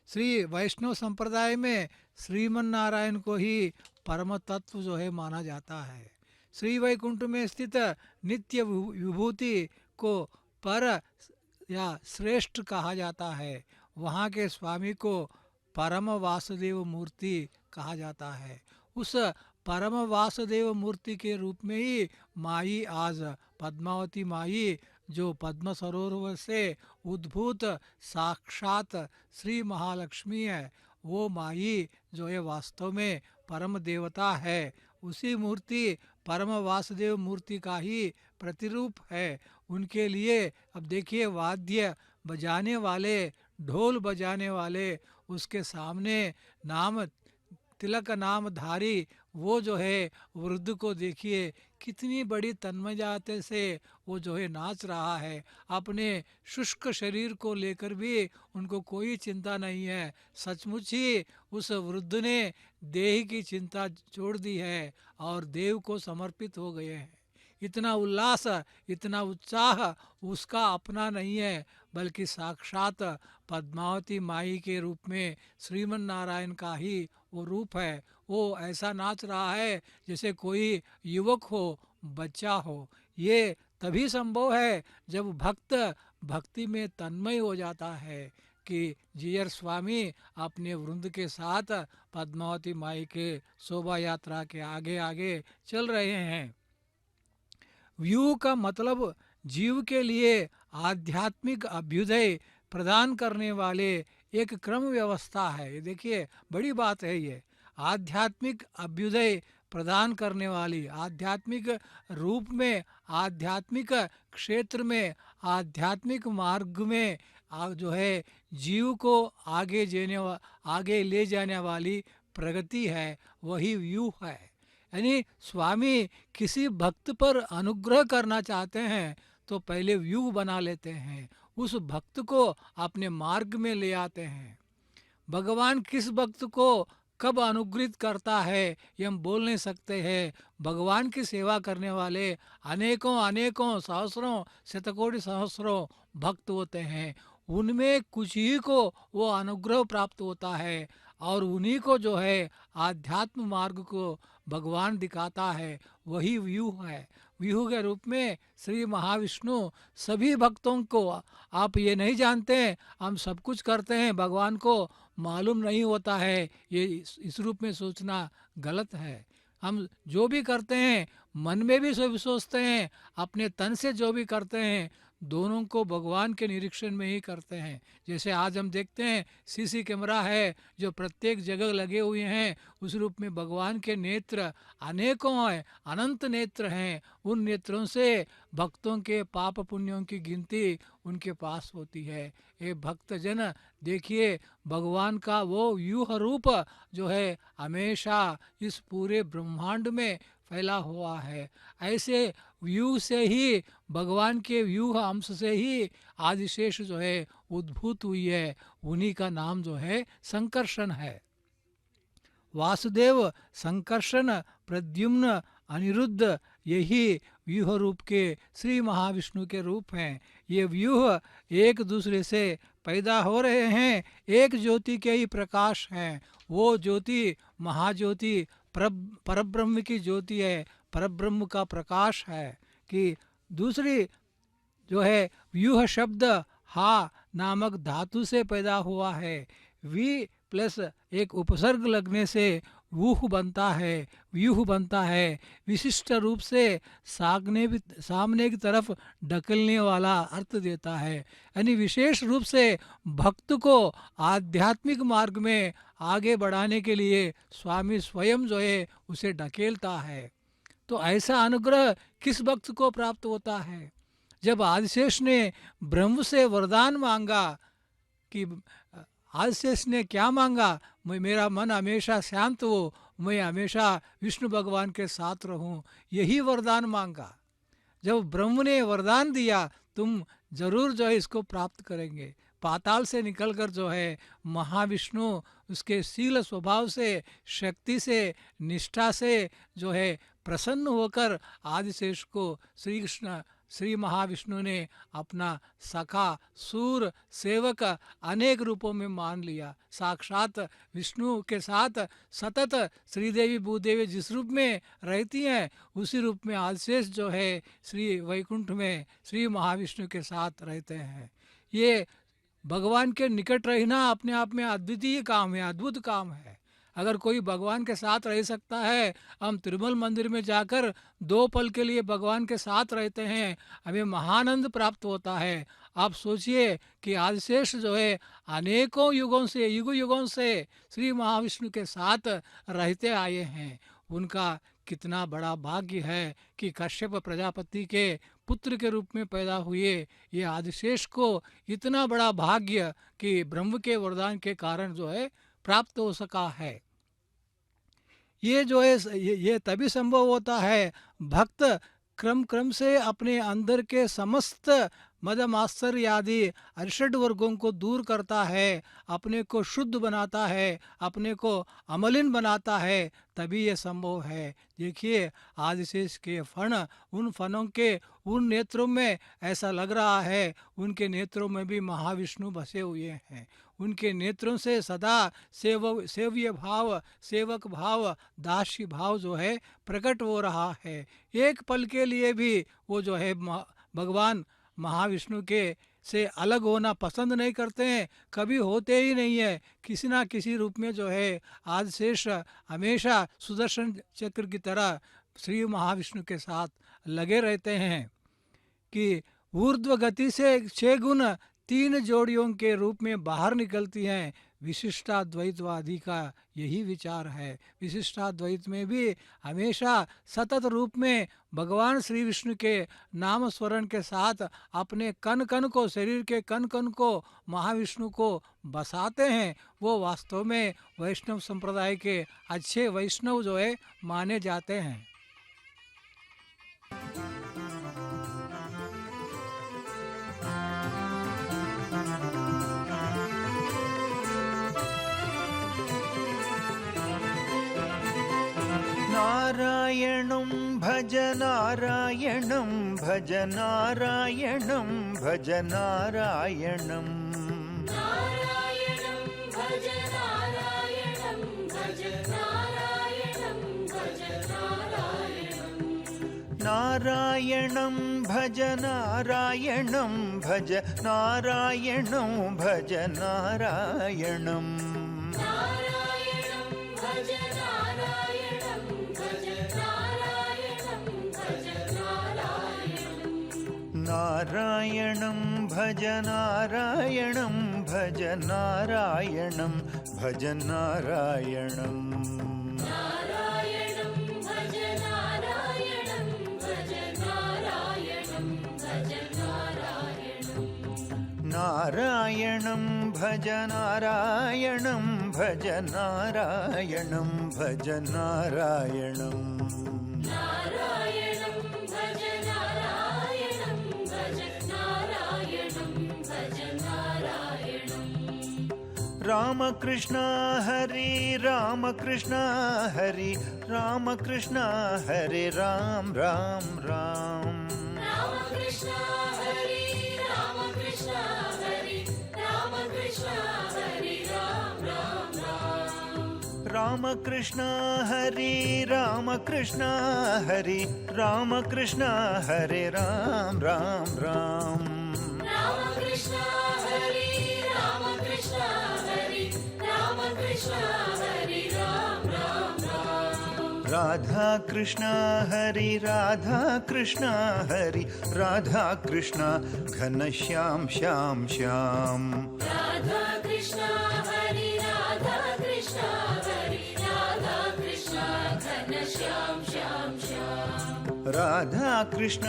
श्री वैष्णव संप्रदाय में श्रीमन नारायण को ही परम तत्व जो है माना जाता है। श्री वैकुंठ में स्थित नित्य विभूति को पर या श्रेष्ठ कहा जाता है। वहाँ के स्वामी को परम वासुदेव मूर्ति कहा जाता है। उस परम वासुदेव मूर्ति के रूप में ही माई आज पद्मावती माई जो पद्म सरोवर से उद्भूत साक्षात श्री महालक्ष्मी है, वो माई जो है वास्तव में परम देवता है। उसी मूर्ति परम वासुदेव मूर्ति का ही प्रतिरूप है। उनके लिए अब देखिए वाद्य बजाने वाले, ढोल बजाने वाले, उसके सामने नाम तिलक नामधारी वो जो है वृद्ध को देखिए कितनी बड़ी तन्मयता से वो जो है नाच रहा है। अपने शुष्क शरीर को लेकर भी उनको कोई चिंता नहीं है। सचमुच ही उस वृद्ध ने देह की चिंता छोड़ दी है और देव को समर्पित हो गए हैं। इतना उल्लास, इतना उत्साह उसका अपना नहीं है, बल्कि साक्षात पद्मावती माई के रूप में श्रीमन नारायण का ही वो रूप है। वो ऐसा नाच रहा है जैसे कोई युवक हो, बच्चा हो। ये तभी संभव है जब भक्त भक्ति में तन्मय हो जाता है कि जीयर स्वामी अपने वृंद के साथ पद्मावती माई के शोभा यात्रा के आगे आगे चल रहे हैं। व्यू का मतलब जीव के लिए आध्यात्मिक अभ्युदय प्रदान करने वाले एक क्रम व्यवस्था है। ये देखिए बड़ी बात है। ये आध्यात्मिक अभ्युदय प्रदान करने वाली, आध्यात्मिक रूप में, आध्यात्मिक क्षेत्र में, आध्यात्मिक मार्ग में जो है जीव को आगे ले जाने वाली प्रगति है, वही व्यू है। यानी स्वामी किसी भक्त पर अनुग्रह करना चाहते हैं तो पहले व्यू बना लेते हैं, उस भक्त को अपने मार्ग में ले आते हैं। भगवान किस भक्त को कब अनुग्रहित करता है ये हम बोल नहीं सकते हैं। भगवान की सेवा करने वाले अनेकों सहस्रों शतकोटि सहस्रों भक्त होते हैं। उनमें कुछ ही को वो अनुग्रह प्राप्त होता है और उन्हीं को जो है आध्यात्म मार्ग को भगवान दिखाता है, वही व्यूह है। व्यूह के रूप में श्री महाविष्णु सभी भक्तों को, आप ये नहीं जानते हम सब कुछ करते हैं, भगवान को मालूम नहीं होता है, ये इस रूप में सोचना गलत है। हम जो भी करते हैं मन में भी सोचते हैं, अपने तन से जो भी करते हैं दोनों को भगवान के निरीक्षण में ही करते हैं। जैसे आज हम देखते हैं सीसी कैमरा है जो प्रत्येक जगह लगे हुए हैं, उस रूप में भगवान के नेत्र अनेकों हैं, अनंत नेत्र हैं। उन नेत्रों से भक्तों के पाप पुण्यों की गिनती उनके पास होती है। ये भक्तजन देखिए, भगवान का वो व्यूह रूप जो है हमेशा इस पूरे ब्रह्मांड में फैला हुआ है। ऐसे व्यूह से ही, भगवान के व्यूह अंश से ही आदिशेष जो है उद्भूत हुई है। उन्हीं का नाम जो है संकर्षण है। वासुदेव, संकर्षण, प्रद्युम्न, अनिरुद्ध, यही व्यूह रूप के श्री महाविष्णु के रूप हैं। ये व्यूह एक दूसरे से पैदा हो रहे हैं, एक ज्योति के ही प्रकाश हैं। वो ज्योति महाज्योति परब्रह्म की ज्योति है, परब्रह्म का प्रकाश है। कि दूसरी जो है व्यूह शब्द हा नामक धातु से पैदा हुआ है। वी प्लस एक उपसर्ग लगने से वूह बनता है, व्यूह बनता है। विशिष्ट रूप से सामने की तरफ ढकलने वाला अर्थ देता है, यानी विशेष रूप से भक्त को आध्यात्मिक मार्ग में आगे बढ़ाने के लिए स्वामी स्वयं जो है उसे ढकेलता है। तो ऐसा अनुग्रह किस भक्त को प्राप्त होता है? जब आदिशेष ने ब्रह्म से वरदान मांगा कि आदिशेष ने क्या मांगा, मेरा मन हमेशा शांत हो, मैं हमेशा विष्णु भगवान के साथ रहूं, यही वरदान मांगा। जब ब्रह्म ने वरदान दिया तुम जरूर जो है इसको प्राप्त करेंगे। पाताल से निकलकर जो है महाविष्णु उसके शील स्वभाव से, शक्ति से, निष्ठा से जो है प्रसन्न होकर आदिशेष को श्री कृष्ण श्री महाविष्णु ने अपना सखा, सूर, सेवक अनेक रूपों में मान लिया। साक्षात विष्णु के साथ सतत श्रीदेवी भूदेवी जिस रूप में रहती हैं उसी रूप में आदिशेष जो है श्री वैकुंठ में श्री महाविष्णु के साथ रहते हैं। ये भगवान के निकट रहना अपने आप में अद्वितीय काम है, अद्भुत काम है। अगर कोई भगवान के साथ रह सकता है, हम तिरुमल मंदिर में जाकर 2 पल के लिए भगवान के साथ रहते हैं, हमें महानंद प्राप्त होता है। आप सोचिए कि आदिशेष जो है अनेकों युगों से, युगों से श्री महाविष्णु के साथ रहते आए हैं। उनका कितना बड़ा भाग्य है कि कश्यप प्रजापति के पुत्र के रूप में पैदा हुए। ये आदिशेष को इतना बड़ा भाग्य कि ब्रह्म के वरदान के कारण जो है प्राप्त हो सका है। ये जो है ये तभी संभव होता है, भक्त क्रम से अपने अंदर के समस्त मद मात्सर्य आदि अरिषड वर्गों को दूर करता है, अपने को शुद्ध बनाता है, अपने को अमलिन बनाता है, तभी ये संभव है। देखिए आदिशेष के फण, उन फणों के उन नेत्रों में ऐसा लग रहा है उनके नेत्रों में भी महाविष्णु बसे हुए हैं। उनके नेत्रों से सदा सेव्य भाव, सेवक भाव, दासी भाव जो है प्रकट हो रहा है। एक पल के लिए भी वो जो है भगवान महाविष्णु के से अलग होना पसंद नहीं करते हैं, कभी होते ही नहीं है। किसी ना किसी रूप में जो है आदिशेष हमेशा सुदर्शन चक्र की तरह श्री महाविष्णु के साथ लगे रहते हैं कि ऊर्ध्व गति से 6 गुण 3 जोड़ियों के रूप में बाहर निकलती हैं। विशिष्टाद्वैतवादी का यही विचार है। विशिष्टाद्वैत में भी हमेशा सतत रूप में भगवान श्री विष्णु के नाम स्मरण के साथ अपने कण कण को, शरीर के कण कण को महाविष्णु को बसाते हैं। वो वास्तव में वैष्णव संप्रदाय के अच्छे वैष्णव जो है माने जाते हैं। नारायणं भज नारायणं भज नारायणं भज नारायणं नारायणं भज नारायणं नारायणं भज नारायणं भज नारायणं भज नारायणं नारायणं भज नारायणं भज नारायणं भज नारायणं नारायणं भज नारायणं भज नारायणं भज नारायणं रामकृष्ण हरि रामकृष्ण हरि रामकृष्ण हरे राम राम राम रामकृष्ण हरि रामकृष्ण हरि रामकृष्ण हरे राम राम राम राधा कृष्ण हरि राधा कृष्ण हरि राधा कृष्ण घनश्याम श्याम श्याम राधा कृष्ण हरि राधा कृष्ण हरि राधा कृष्ण घनश्याम श्याम श्याम राधा कृष्ण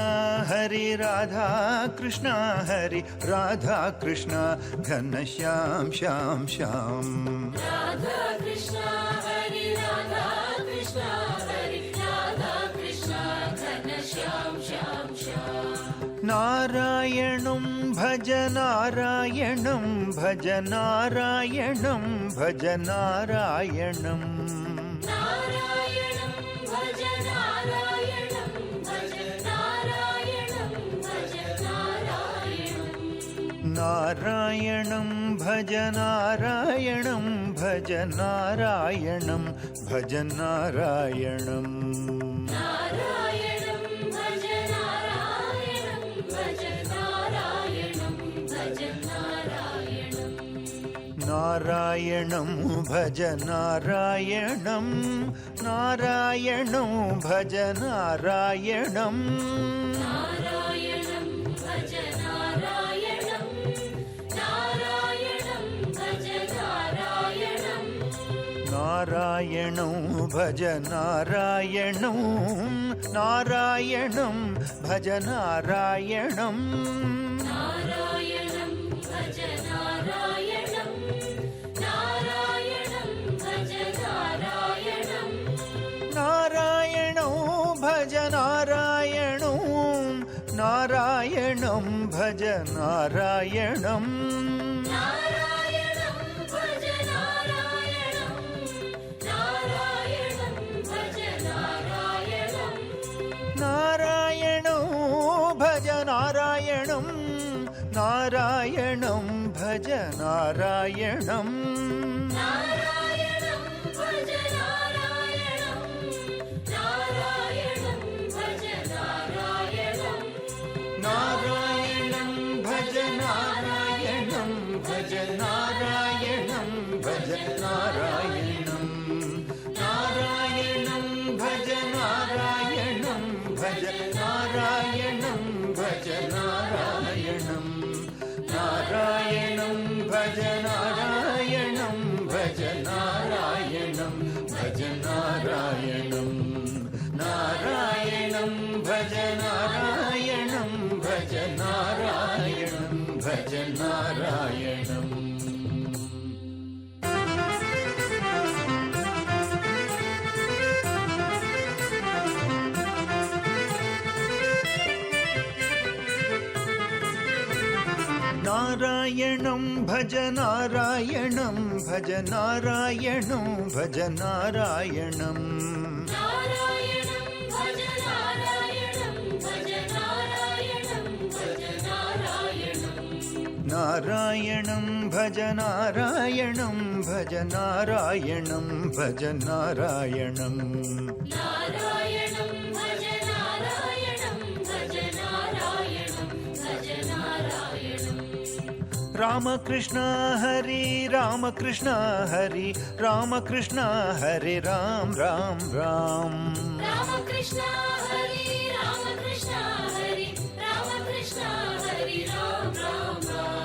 हरि राधा कृष्ण हरि राधा कृष्ण घनश्याम श्याम श्याम राधा कृष्ण हरि राधा कृष्ण हरि राधा कृष्ण घनश्याम श्याम श्याम नारायणं भज नारायणं भज नारायणं भज नारायणं नारायणं भज नारायणं भज नारायणं भज नारायणं नारायणं भज नारायणं भज नारायणं भज नारायणं नारायणं भज नारायणं नारायणं भज नारायणं नारायणं भज नारायणं नारायणं भज नारायणं नारायणं भज नारायणं नारायणं भज नारायणं नारायणं भज नारायणं नारायणं भज नारायणं नारायणं भज नारायणं नारायणं भज नारायणं नारायणं भज नारायणं नारायणं भज नारायणं नारायणं भज नारायणं नारायणं भज नारायणं भज नारायणं भज नारायणं नारायणं भज नारायणं भज नारायणं भज नारायणं नारायणं भज नारायणं भज नारायणं भज नारायणं नारायणं भज नारायणं भज नारायणं भज नारायणं नारायणं भज नारायणं भज नारायणं भज नारायणं नारायणं भज नारायणं भज नारायणं भज नारायणं नारायणं भज नारायणं भज नारायणं भज नारायणं रामकृष्ण हरि रामकृष्ण हरि रामकृष्ण हरि राम राम राम रामकृष्ण हरि रामकृष्ण हरि रामकृष्ण हरि राम राम राम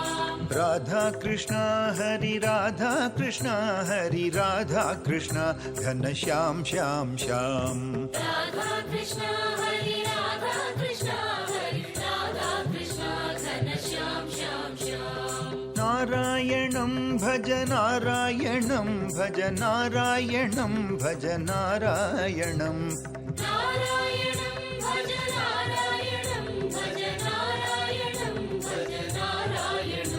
राधा कृष्ण हरि राधा कृष्ण हरि राधा कृष्ण घनश्याम श्याम श्याम राधा कृष्ण हरि राधा कृष्ण हरि राधा कृष्ण घनश्याम श्याम श्याम नारायणं भज नारायणं भज नारायणं भज नारायणं नारायणं भज नारायणं भज नारायणं भज नारायणं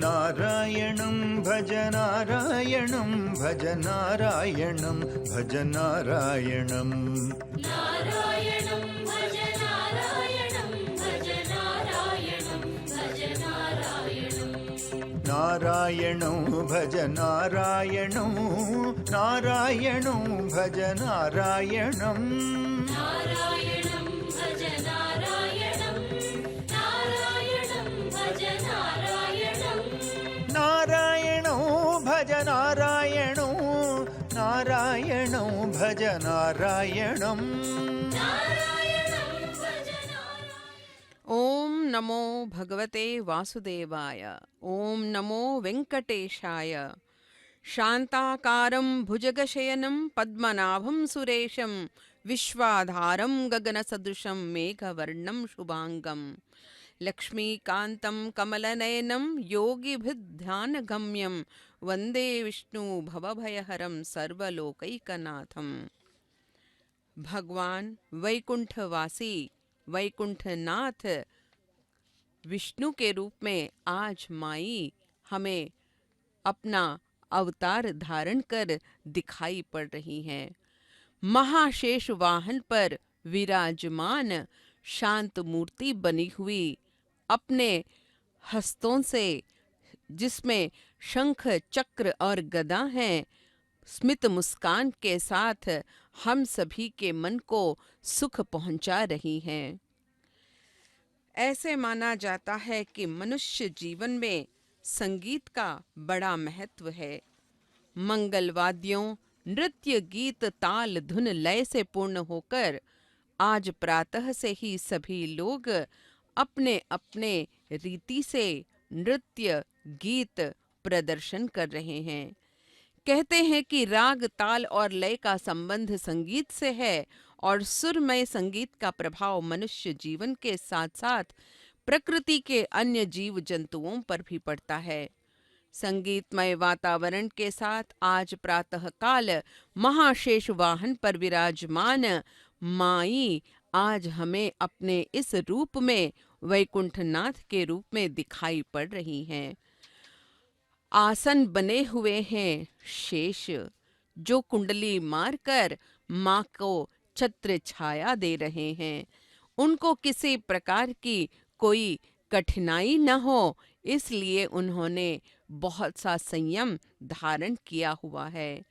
नारायणं भज नारायणं भज नारायणं भज नारायणं नारायणं भज नारायणं भज नारायणं भज नारायणं नारायणं भज नारायणं नारायणं भज नारायणं नारायणं भज नारायणं नारायणं भज नारायणं नारायणं भज नारायणं नारायणं भज नारायणं नारायणं भज नारायणं ओम नमो भगवते वासुदेवाय। ओम नमो वेंकटेशाय। शांताकारं भुजगशयनं पद्मनाभं सुरेशं विश्वाधारं गगनसदृशं मेघवर्णं शुभांगं लक्ष्मीकान्तं कमलनयनं योगिभिर्ध्यानगम्यं वन्दे विष्णु भवभयहरं सर्वलोकैकनाथं। भगवान वैकुंठवासी वैकुंठनाथ विष्णु के रूप में आज माई हमें अपना अवतार धारण कर दिखाई पड़ रही हैं। महाशेष वाहन पर विराजमान शांत मूर्ति बनी हुई अपने हस्तों से, जिसमें शंख चक्र और गदा हैं, स्मित मुस्कान के साथ हम सभी के मन को सुख पहुंचा रही हैं। ऐसे माना जाता है कि मनुष्य जीवन में संगीत का बड़ा महत्व है। मंगलवाद्यों, नृत्य, गीत, ताल, धुन, लय से पूर्ण होकर आज प्रातः से ही सभी लोग अपने अपने रीति से नृत्य, गीत प्रदर्शन कर रहे हैं। कहते हैं कि राग, ताल और लय का संबंध संगीत से है और सुरमय संगीत का प्रभाव मनुष्य जीवन के साथ साथ प्रकृति के अन्य जीव जंतुओं पर भी पड़ता है। संगीतमय वातावरण के साथ आज प्रातः काल महाशेष वाहन पर विराजमान माई आज हमें अपने इस रूप में वैकुंठनाथ के रूप में दिखाई पड़ रही हैं। आसन बने हुए हैं शेष, जो कुंडली मारकर माँ को छत्र छाया दे रहे हैं। उनको किसी प्रकार की कोई कठिनाई न हो, इसलिए उन्होंने बहुत सा संयम धारण किया हुआ है।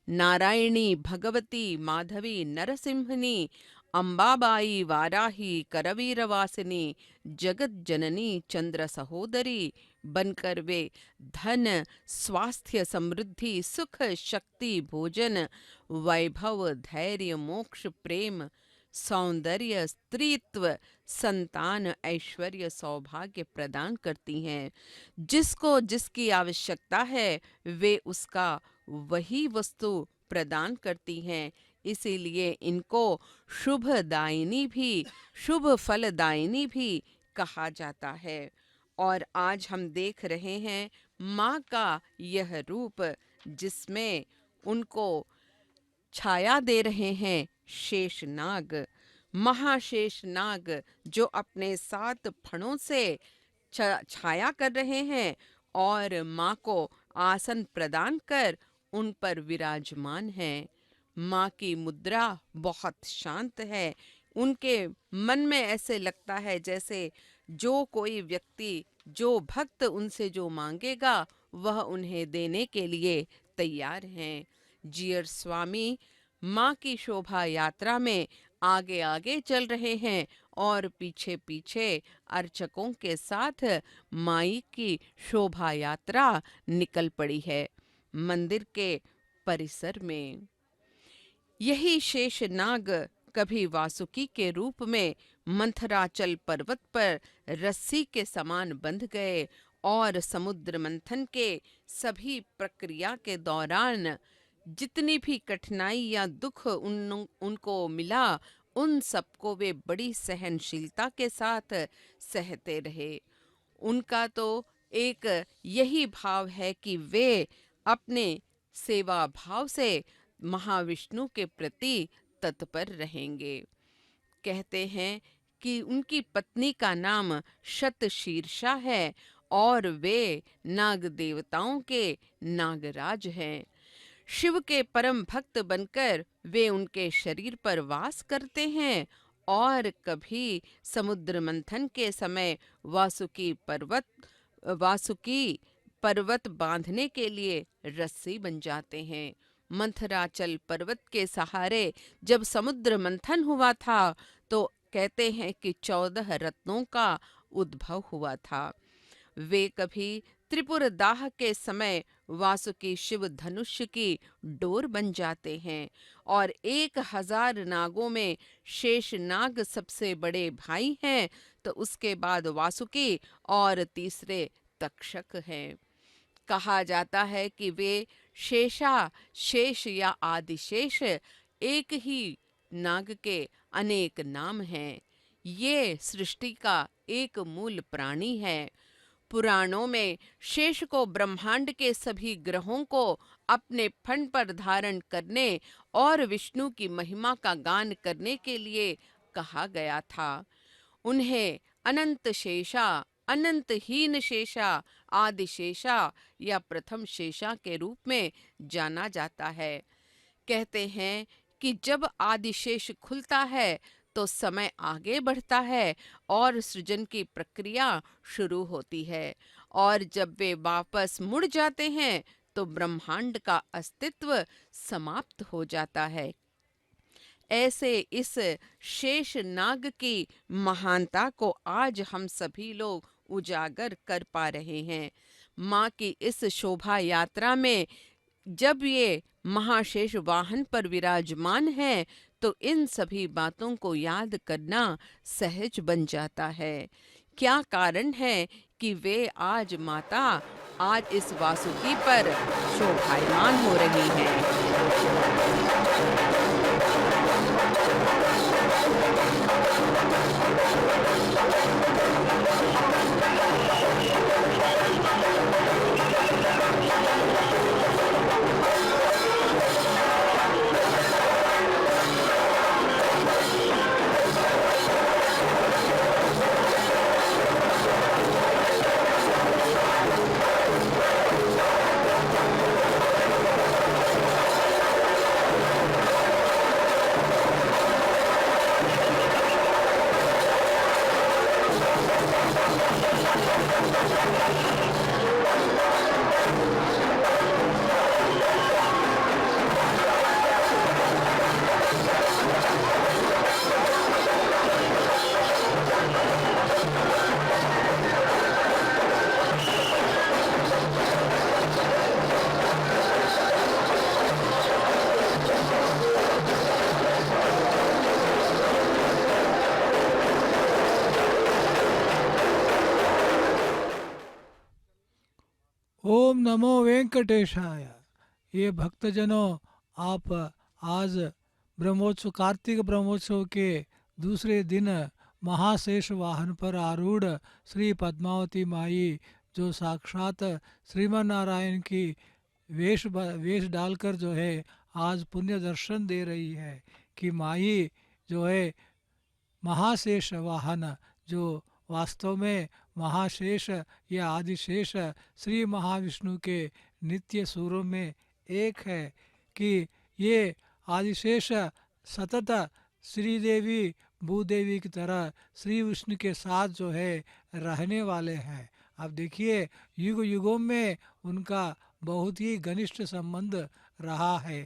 नारायणी, भगवती, माधवी, नरसिंहनी, अंबाबाई, वाराही, करवीरवासिनी, जगत जननी, चंद्र सहोदरी बनकर वे धन, स्वास्थ्य, समृद्धि, सुख, शक्ति, भोजन, वैभव, धैर्य, मोक्ष, प्रेम, सौंदर्य, स्त्रीत्व, संतान, ऐश्वर्य, सौभाग्य प्रदान करती हैं। जिसको जिसकी आवश्यकता है वे उसका वही वस्तु प्रदान करती हैं। इसीलिए इनको शुभदायिनी भी, शुभ फलदायिनी भी कहा जाता है। और आज हम देख रहे हैं माँ का यह रूप, जिसमें उनको छाया दे रहे हैं शेषनाग, महाशेषनाग, जो अपने 7 फणों से छाया कर रहे हैं और माँ को आसन प्रदान कर उन पर विराजमान हैं। माँ की मुद्रा बहुत शांत है। उनके मन में ऐसे लगता है जैसे जो कोई व्यक्ति जो भक्त उनसे जो मांगेगा वह उन्हें देने के लिए तैयार हैं। जियर स्वामी माँ की शोभा यात्रा में आगे आगे चल रहे हैं और पीछे पीछे अर्चकों के साथ माई की शोभा यात्रा निकल पड़ी है मंदिर के परिसर में। यही शेष नाग कभी वासुकी के रूप में मंथराचल पर्वत पर रस्सी के समान बंध गए और समुद्र मंथन के सभी प्रक्रिया के दौरान जितनी भी कठिनाई या दुख उनको मिला उन सबको वे बड़ी सहनशीलता के साथ सहते रहे। उनका तो एक यही भाव है कि वे अपने सेवा भाव से महाविष्णु के प्रति तत्पर रहेंगे। कहते हैं कि उनकी पत्नी का नाम शतशीर्षा है और वे नाग देवताओं के नागराज हैं। शिव के परम भक्त बनकर वे उनके शरीर पर वास करते हैं और कभी समुद्र मंथन के समय वासुकी पर्वत बांधने के लिए रस्सी बन जाते हैं। मंथराचल पर्वत के सहारे जब समुद्र मंथन हुआ था तो कहते हैं कि 14 रत्नों का उद्भव हुआ था। वे कभी त्रिपुर दाह के समय वासुकी शिव धनुष की डोर बन जाते हैं और 1000 नागों में शेष नाग सबसे बड़े भाई हैं, तो उसके बाद वासुकी और तीसरे तक्षक हैं। कहा जाता है कि वे शेष या आदिशेष एक ही नाग के अनेक नाम हैं। ये सृष्टि का एक मूल प्राणी है। पुराणों में शेष को ब्रह्मांड के सभी ग्रहों को अपने फण पर धारण करने और विष्णु की महिमा का गान करने के लिए कहा गया था। उन्हें अनंत शेषा, अनंतहीन शेषा, आदिशेषा या प्रथम शेषा के रूप में जाना जाता है। कहते हैं कि जब आदिशेष खुलता है तो समय आगे बढ़ता है और सृजन की प्रक्रिया शुरू होती है, और जब वे वापस मुड़ जाते हैं तो ब्रह्मांड का अस्तित्व समाप्त हो जाता है। ऐसे इस शेष नाग की महानता को आज हम सभी लोग उजागर कर पा रहे हैं। माँ की इस शोभा यात्रा में जब ये महाशेष वाहन पर विराजमान है तो इन सभी बातों को याद करना सहज बन जाता है। क्या कारण है कि वे आज माता आज इस वासुकी पर शोभायमान हो रही हैं। ओम नमो वेंकटेशाय। ये भक्तजनों, आप आज ब्रह्मोत्सव, कार्तिक ब्रह्मोत्सव के दूसरे दिन महाशेष वाहन पर आरूढ़ श्री पद्मावती माई, जो साक्षात श्रीमन नारायण की वेश डालकर जो है आज पुण्य दर्शन दे रही है कि माई जो है महाशेष वाहन, जो वास्तव में महाशेष या आदिशेष श्री महाविष्णु के नित्य सूरों में एक है, कि ये आदिशेष सतत श्रीदेवी भूदेवी की तरह श्री विष्णु के साथ जो है रहने वाले हैं। अब देखिए युग युगों में उनका बहुत ही घनिष्ठ संबंध रहा है।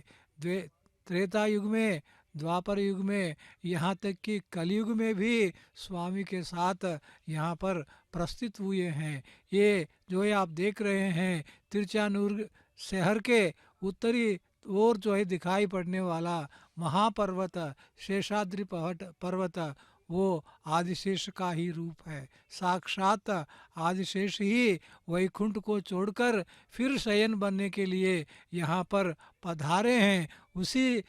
त्रेता युग में, द्वापर युग में, यहाँ तक कि कलयुग में भी स्वामी के साथ यहाँ पर प्रस्तुत हुए हैं। ये जो है आप देख रहे हैं तिरचानूर शहर के उत्तरी ओर जो है दिखाई पड़ने वाला महापर्वत शेषाद्रि पर्वत वो आदिशेष का ही रूप है। साक्षात आदिशेष ही वैकुंठ को छोड़कर फिर शयन बनने के लिए यहाँ पर पधारे हैं। उसी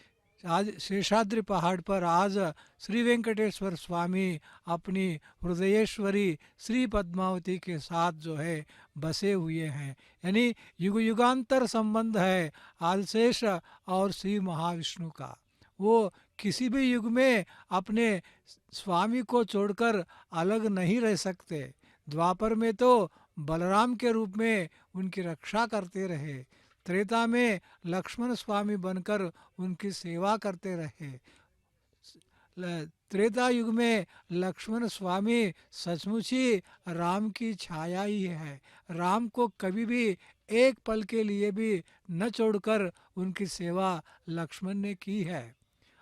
आज शेषाद्रि पहाड़ पर आज श्री वेंकटेश्वर स्वामी अपनी हृदयेश्वरी श्री पद्मावती के साथ जो है बसे हुए हैं। यानी युग युगांतर संबंध है आदिशेष और श्री महाविष्णु का। वो किसी भी युग में अपने स्वामी को छोड़कर अलग नहीं रह सकते। द्वापर में तो बलराम के रूप में उनकी रक्षा करते रहे, त्रेता में लक्ष्मण स्वामी बनकर उनकी सेवा करते रहे। त्रेता युग में लक्ष्मण स्वामी सचमुच ही राम की छाया ही है। राम को कभी भी एक पल के लिए भी न छोड़कर उनकी सेवा लक्ष्मण ने की है।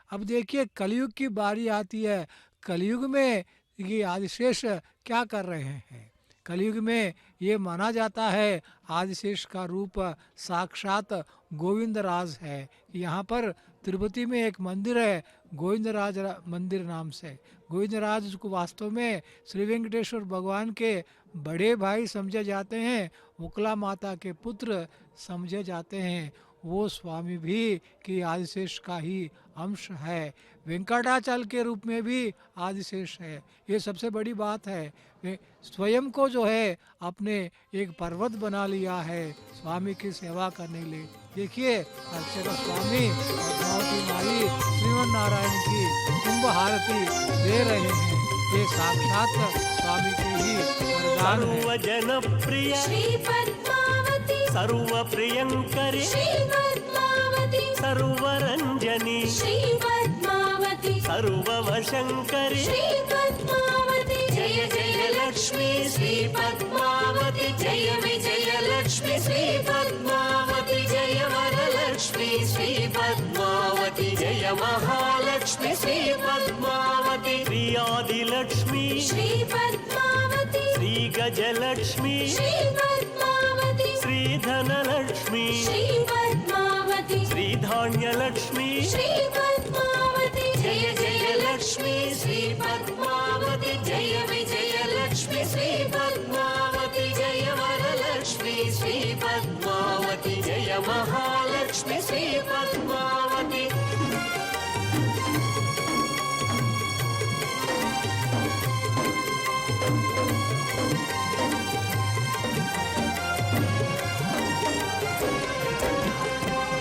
अब देखिए कलयुग की बारी आती है। कलयुग में ये आदिशेष क्या कर रहे हैं? कलयुग में ये माना जाता है आदिशेष का रूप साक्षात गोविंदराज है। यहाँ पर तिरुपति में एक मंदिर है गोविंदराज मंदिर नाम से। गोविंदराज को वास्तव में श्री वेंकटेश्वर भगवान के बड़े भाई समझे जाते हैं, उकला माता के पुत्र समझे जाते हैं। वो स्वामी भी कि आदिशेष का ही अंश है। वेंकटाचल के रूप में भी आदिशेष है। ये सबसे बड़ी बात है। वे स्वयं को जो है अपने एक पर्वत बना लिया है स्वामी की सेवा करने के लिए। देखिए अर्चक स्वामी पद्मावती माई श्रीमन नारायण की कुंभ आरती दे रहे हैं। ये साक्षात स्वामी के ही वरदान है। सर्वजन प्रिय श्री पद्मावती सर्व प्रियंकरी श्री पद्मावती सर्वरंजनी श्री पद्मावती सर्ववशंकरी श्री पद्मावती जय जय लक्ष्मी श्री पद्मावती जय विजय लक्ष्मी श्री पद्मावती जय वरलक्ष्मी श्री पद्मावती जय महालक्ष्मी श्री पद्मावती श्री आदिलक्ष्मी श्री पद्मावती श्री गजलक्ष्मी श्री पद्मावती श्री धनलक्ष्मी श्री पद्मावती श्री धान्यलक्ष्मी श्री पद्मावती जय जय लक्ष्मी श्री पद्मावती जय विजय लक्ष्मी श्री पद्मावती जय वरलक्ष्मी श्री पद्मावती जय महालक्ष्मी श्री पद्मावती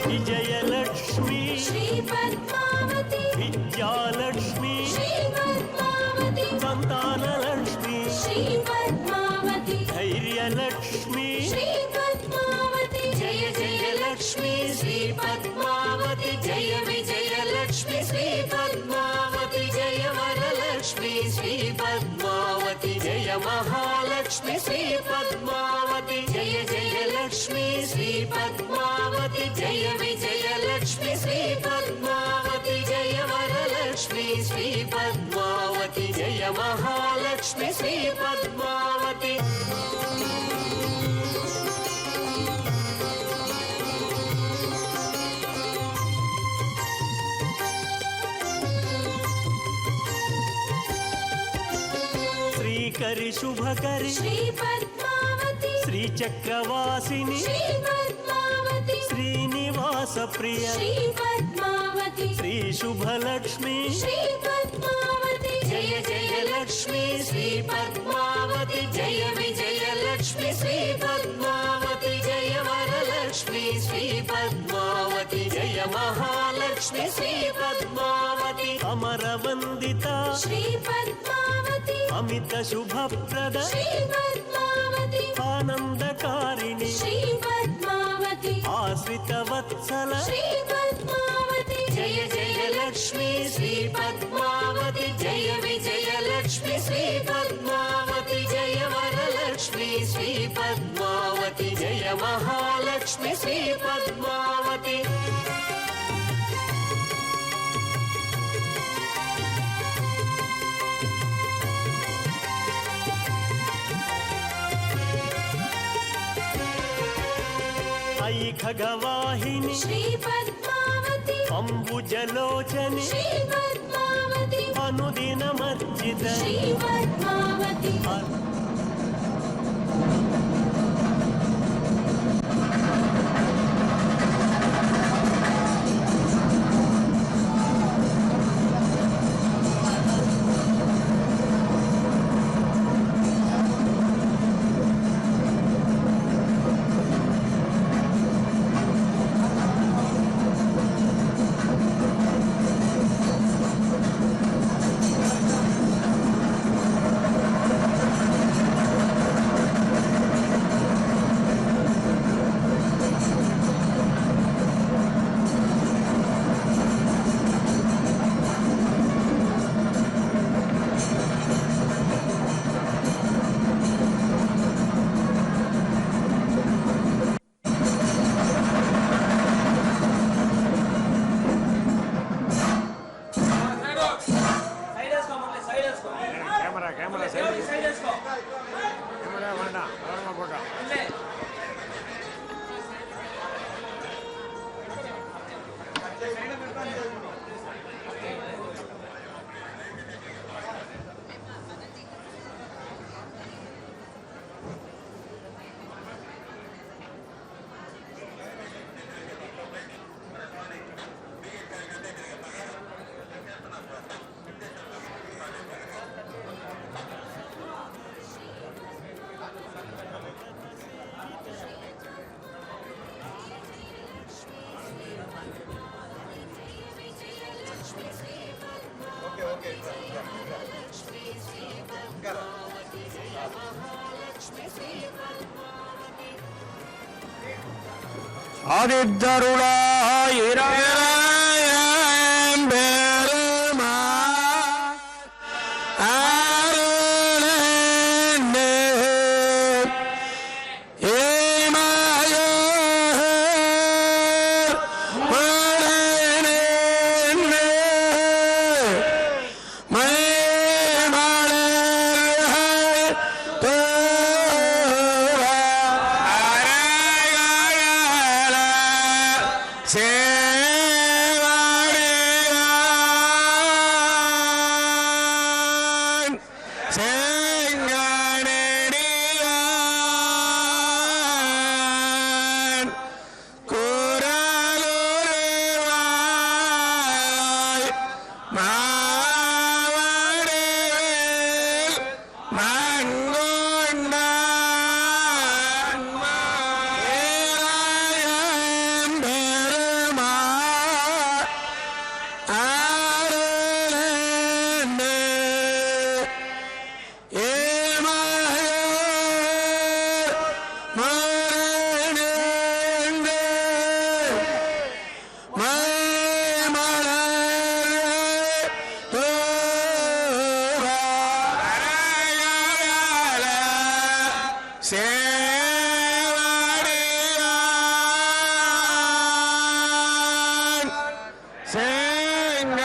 विजयलक्ष्मी श्री पद्मावती विद्यालक्ष्मी श्री पद्मावती संतानलक्ष्मी श्री पद्मावती धैर्यलक्ष्मी श्री पद्मावती जय जय लक्ष्मी श्री पद्मावती जय विजय लक्ष्मी श्री पद्मावती जय वरलक्ष्मी श्री पद्मावती जय महालक्ष्मी श्री पद्मावती जय जय लक्ष्मी श्री पद्मावती जय विजय लक्ष्मी श्री पद्मावती जय वरलक्ष्मी श्री पद्मावती जय महालक्ष्मी श्री पद्मावती श्रीकरि शुभकरि श्री पद्मावती श्री चक्रवासिनी श्री पद्मावती श्रीनिवास प्रिय श्री पद्मावती श्री शुभलक्ष्मी श्री पद्मावती जय जय लक्ष्मी श्री पद्मावती जय विजय लक्ष्मी श्री पद्मावती जय वरलक्ष्मी श्री पद्मावती जय महालक्ष्मी श्री पद्मावती अमरवंदिता श्री पद्मावती अमित शुभप्रद श्री पद्मावती आनंदकारिणी श्री पद्मावती आश्रित वत्सल श्री पद्मावती जय जय लक्ष्मी श्री पद्मावती जय विजय लक्ष्मी श्री पद्मावती जय वरलक्ष्मी श्री खगवाहिनी श्री पद्मावती अम्बुजलोचनि श्री पद्मावती अनुदिनमर्चित श्री पद्मावती ஆதித்தருளாயிரம் பெருமா அருளே ஏமாயோர் மரணே மைமலர்கள் தோவா அரகல சேவடியான் செங்கனடியான் குரலுருவாய் மாவடிவில் மங்கொண்டான் மாயிரம் பெருமா அருளே ஏமாயோர் மரணே மைமலர்கள் தோவா அரகல சேவடியான் செங்கனடியான்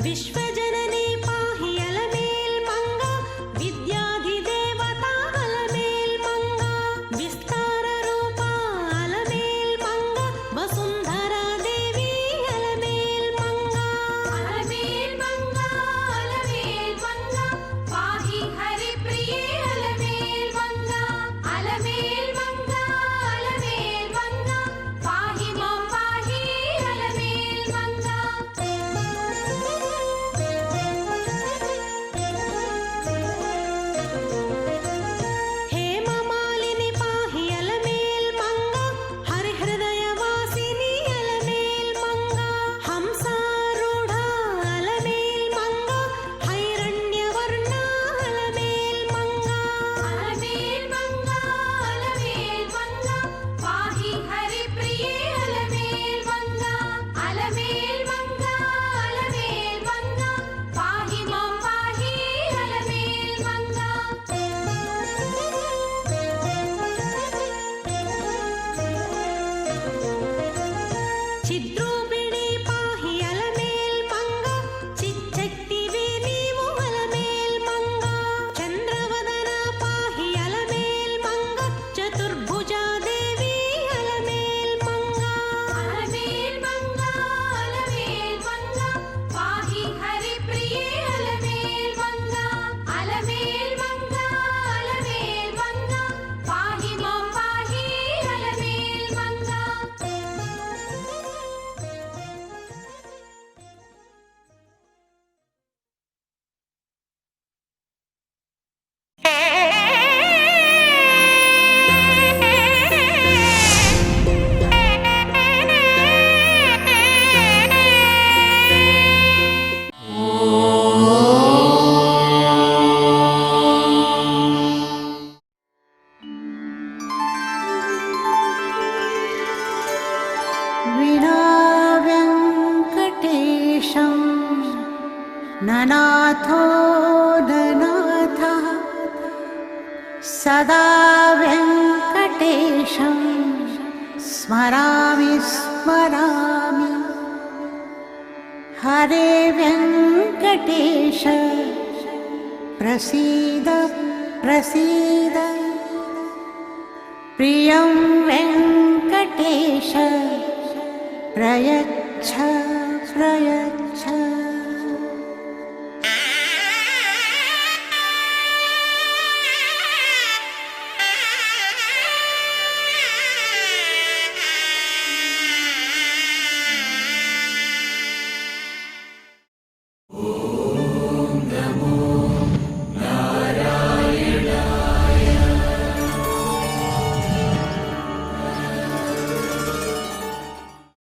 विश्वजननी पाहि अलमेल् मंगा विद्याधिदेवता अलमेल् मंगा विस्तार रूपा अलमेल् मंगा वसुंधरा देवी अलमेल् मंगा पाहि हरिप्रिये अलमेल् मंगा पाहि मां पाहि अलमेल् मंगा हेममालिनी पाहि अलमेल् मंगा हरिहृदयवासिनी अलमेल् मंगा हंसारूढा अलमेल् मंगा हैरण्यवर्णा अलमेल् मंगा पाहि हरिप्रिये अलमेल् मंगा पाहि मां पाहि अलमेल् मंगा चिद्रूपिणी पाहि अलमेल् मंगा चिच्चक्तिवे नीवु अलमेल् मंगा चंद्रवदना पाहि अलमेल् मंगा चतुर्भुजा देवी अलमेल् मंगा पाहि हरिप्रिये अलमेल् मंगा पाहि मां पाहि अलमेल् मंगा विना वेङ्कटेशं ननाथो ननाथः सदा वेङ्कटेशं स्मरामि स्मरामि हरे वेङ्कटेश प्रसीद प्रसीद प्रियं वेङ्कटेश प्रयच्छ प्रयच्छ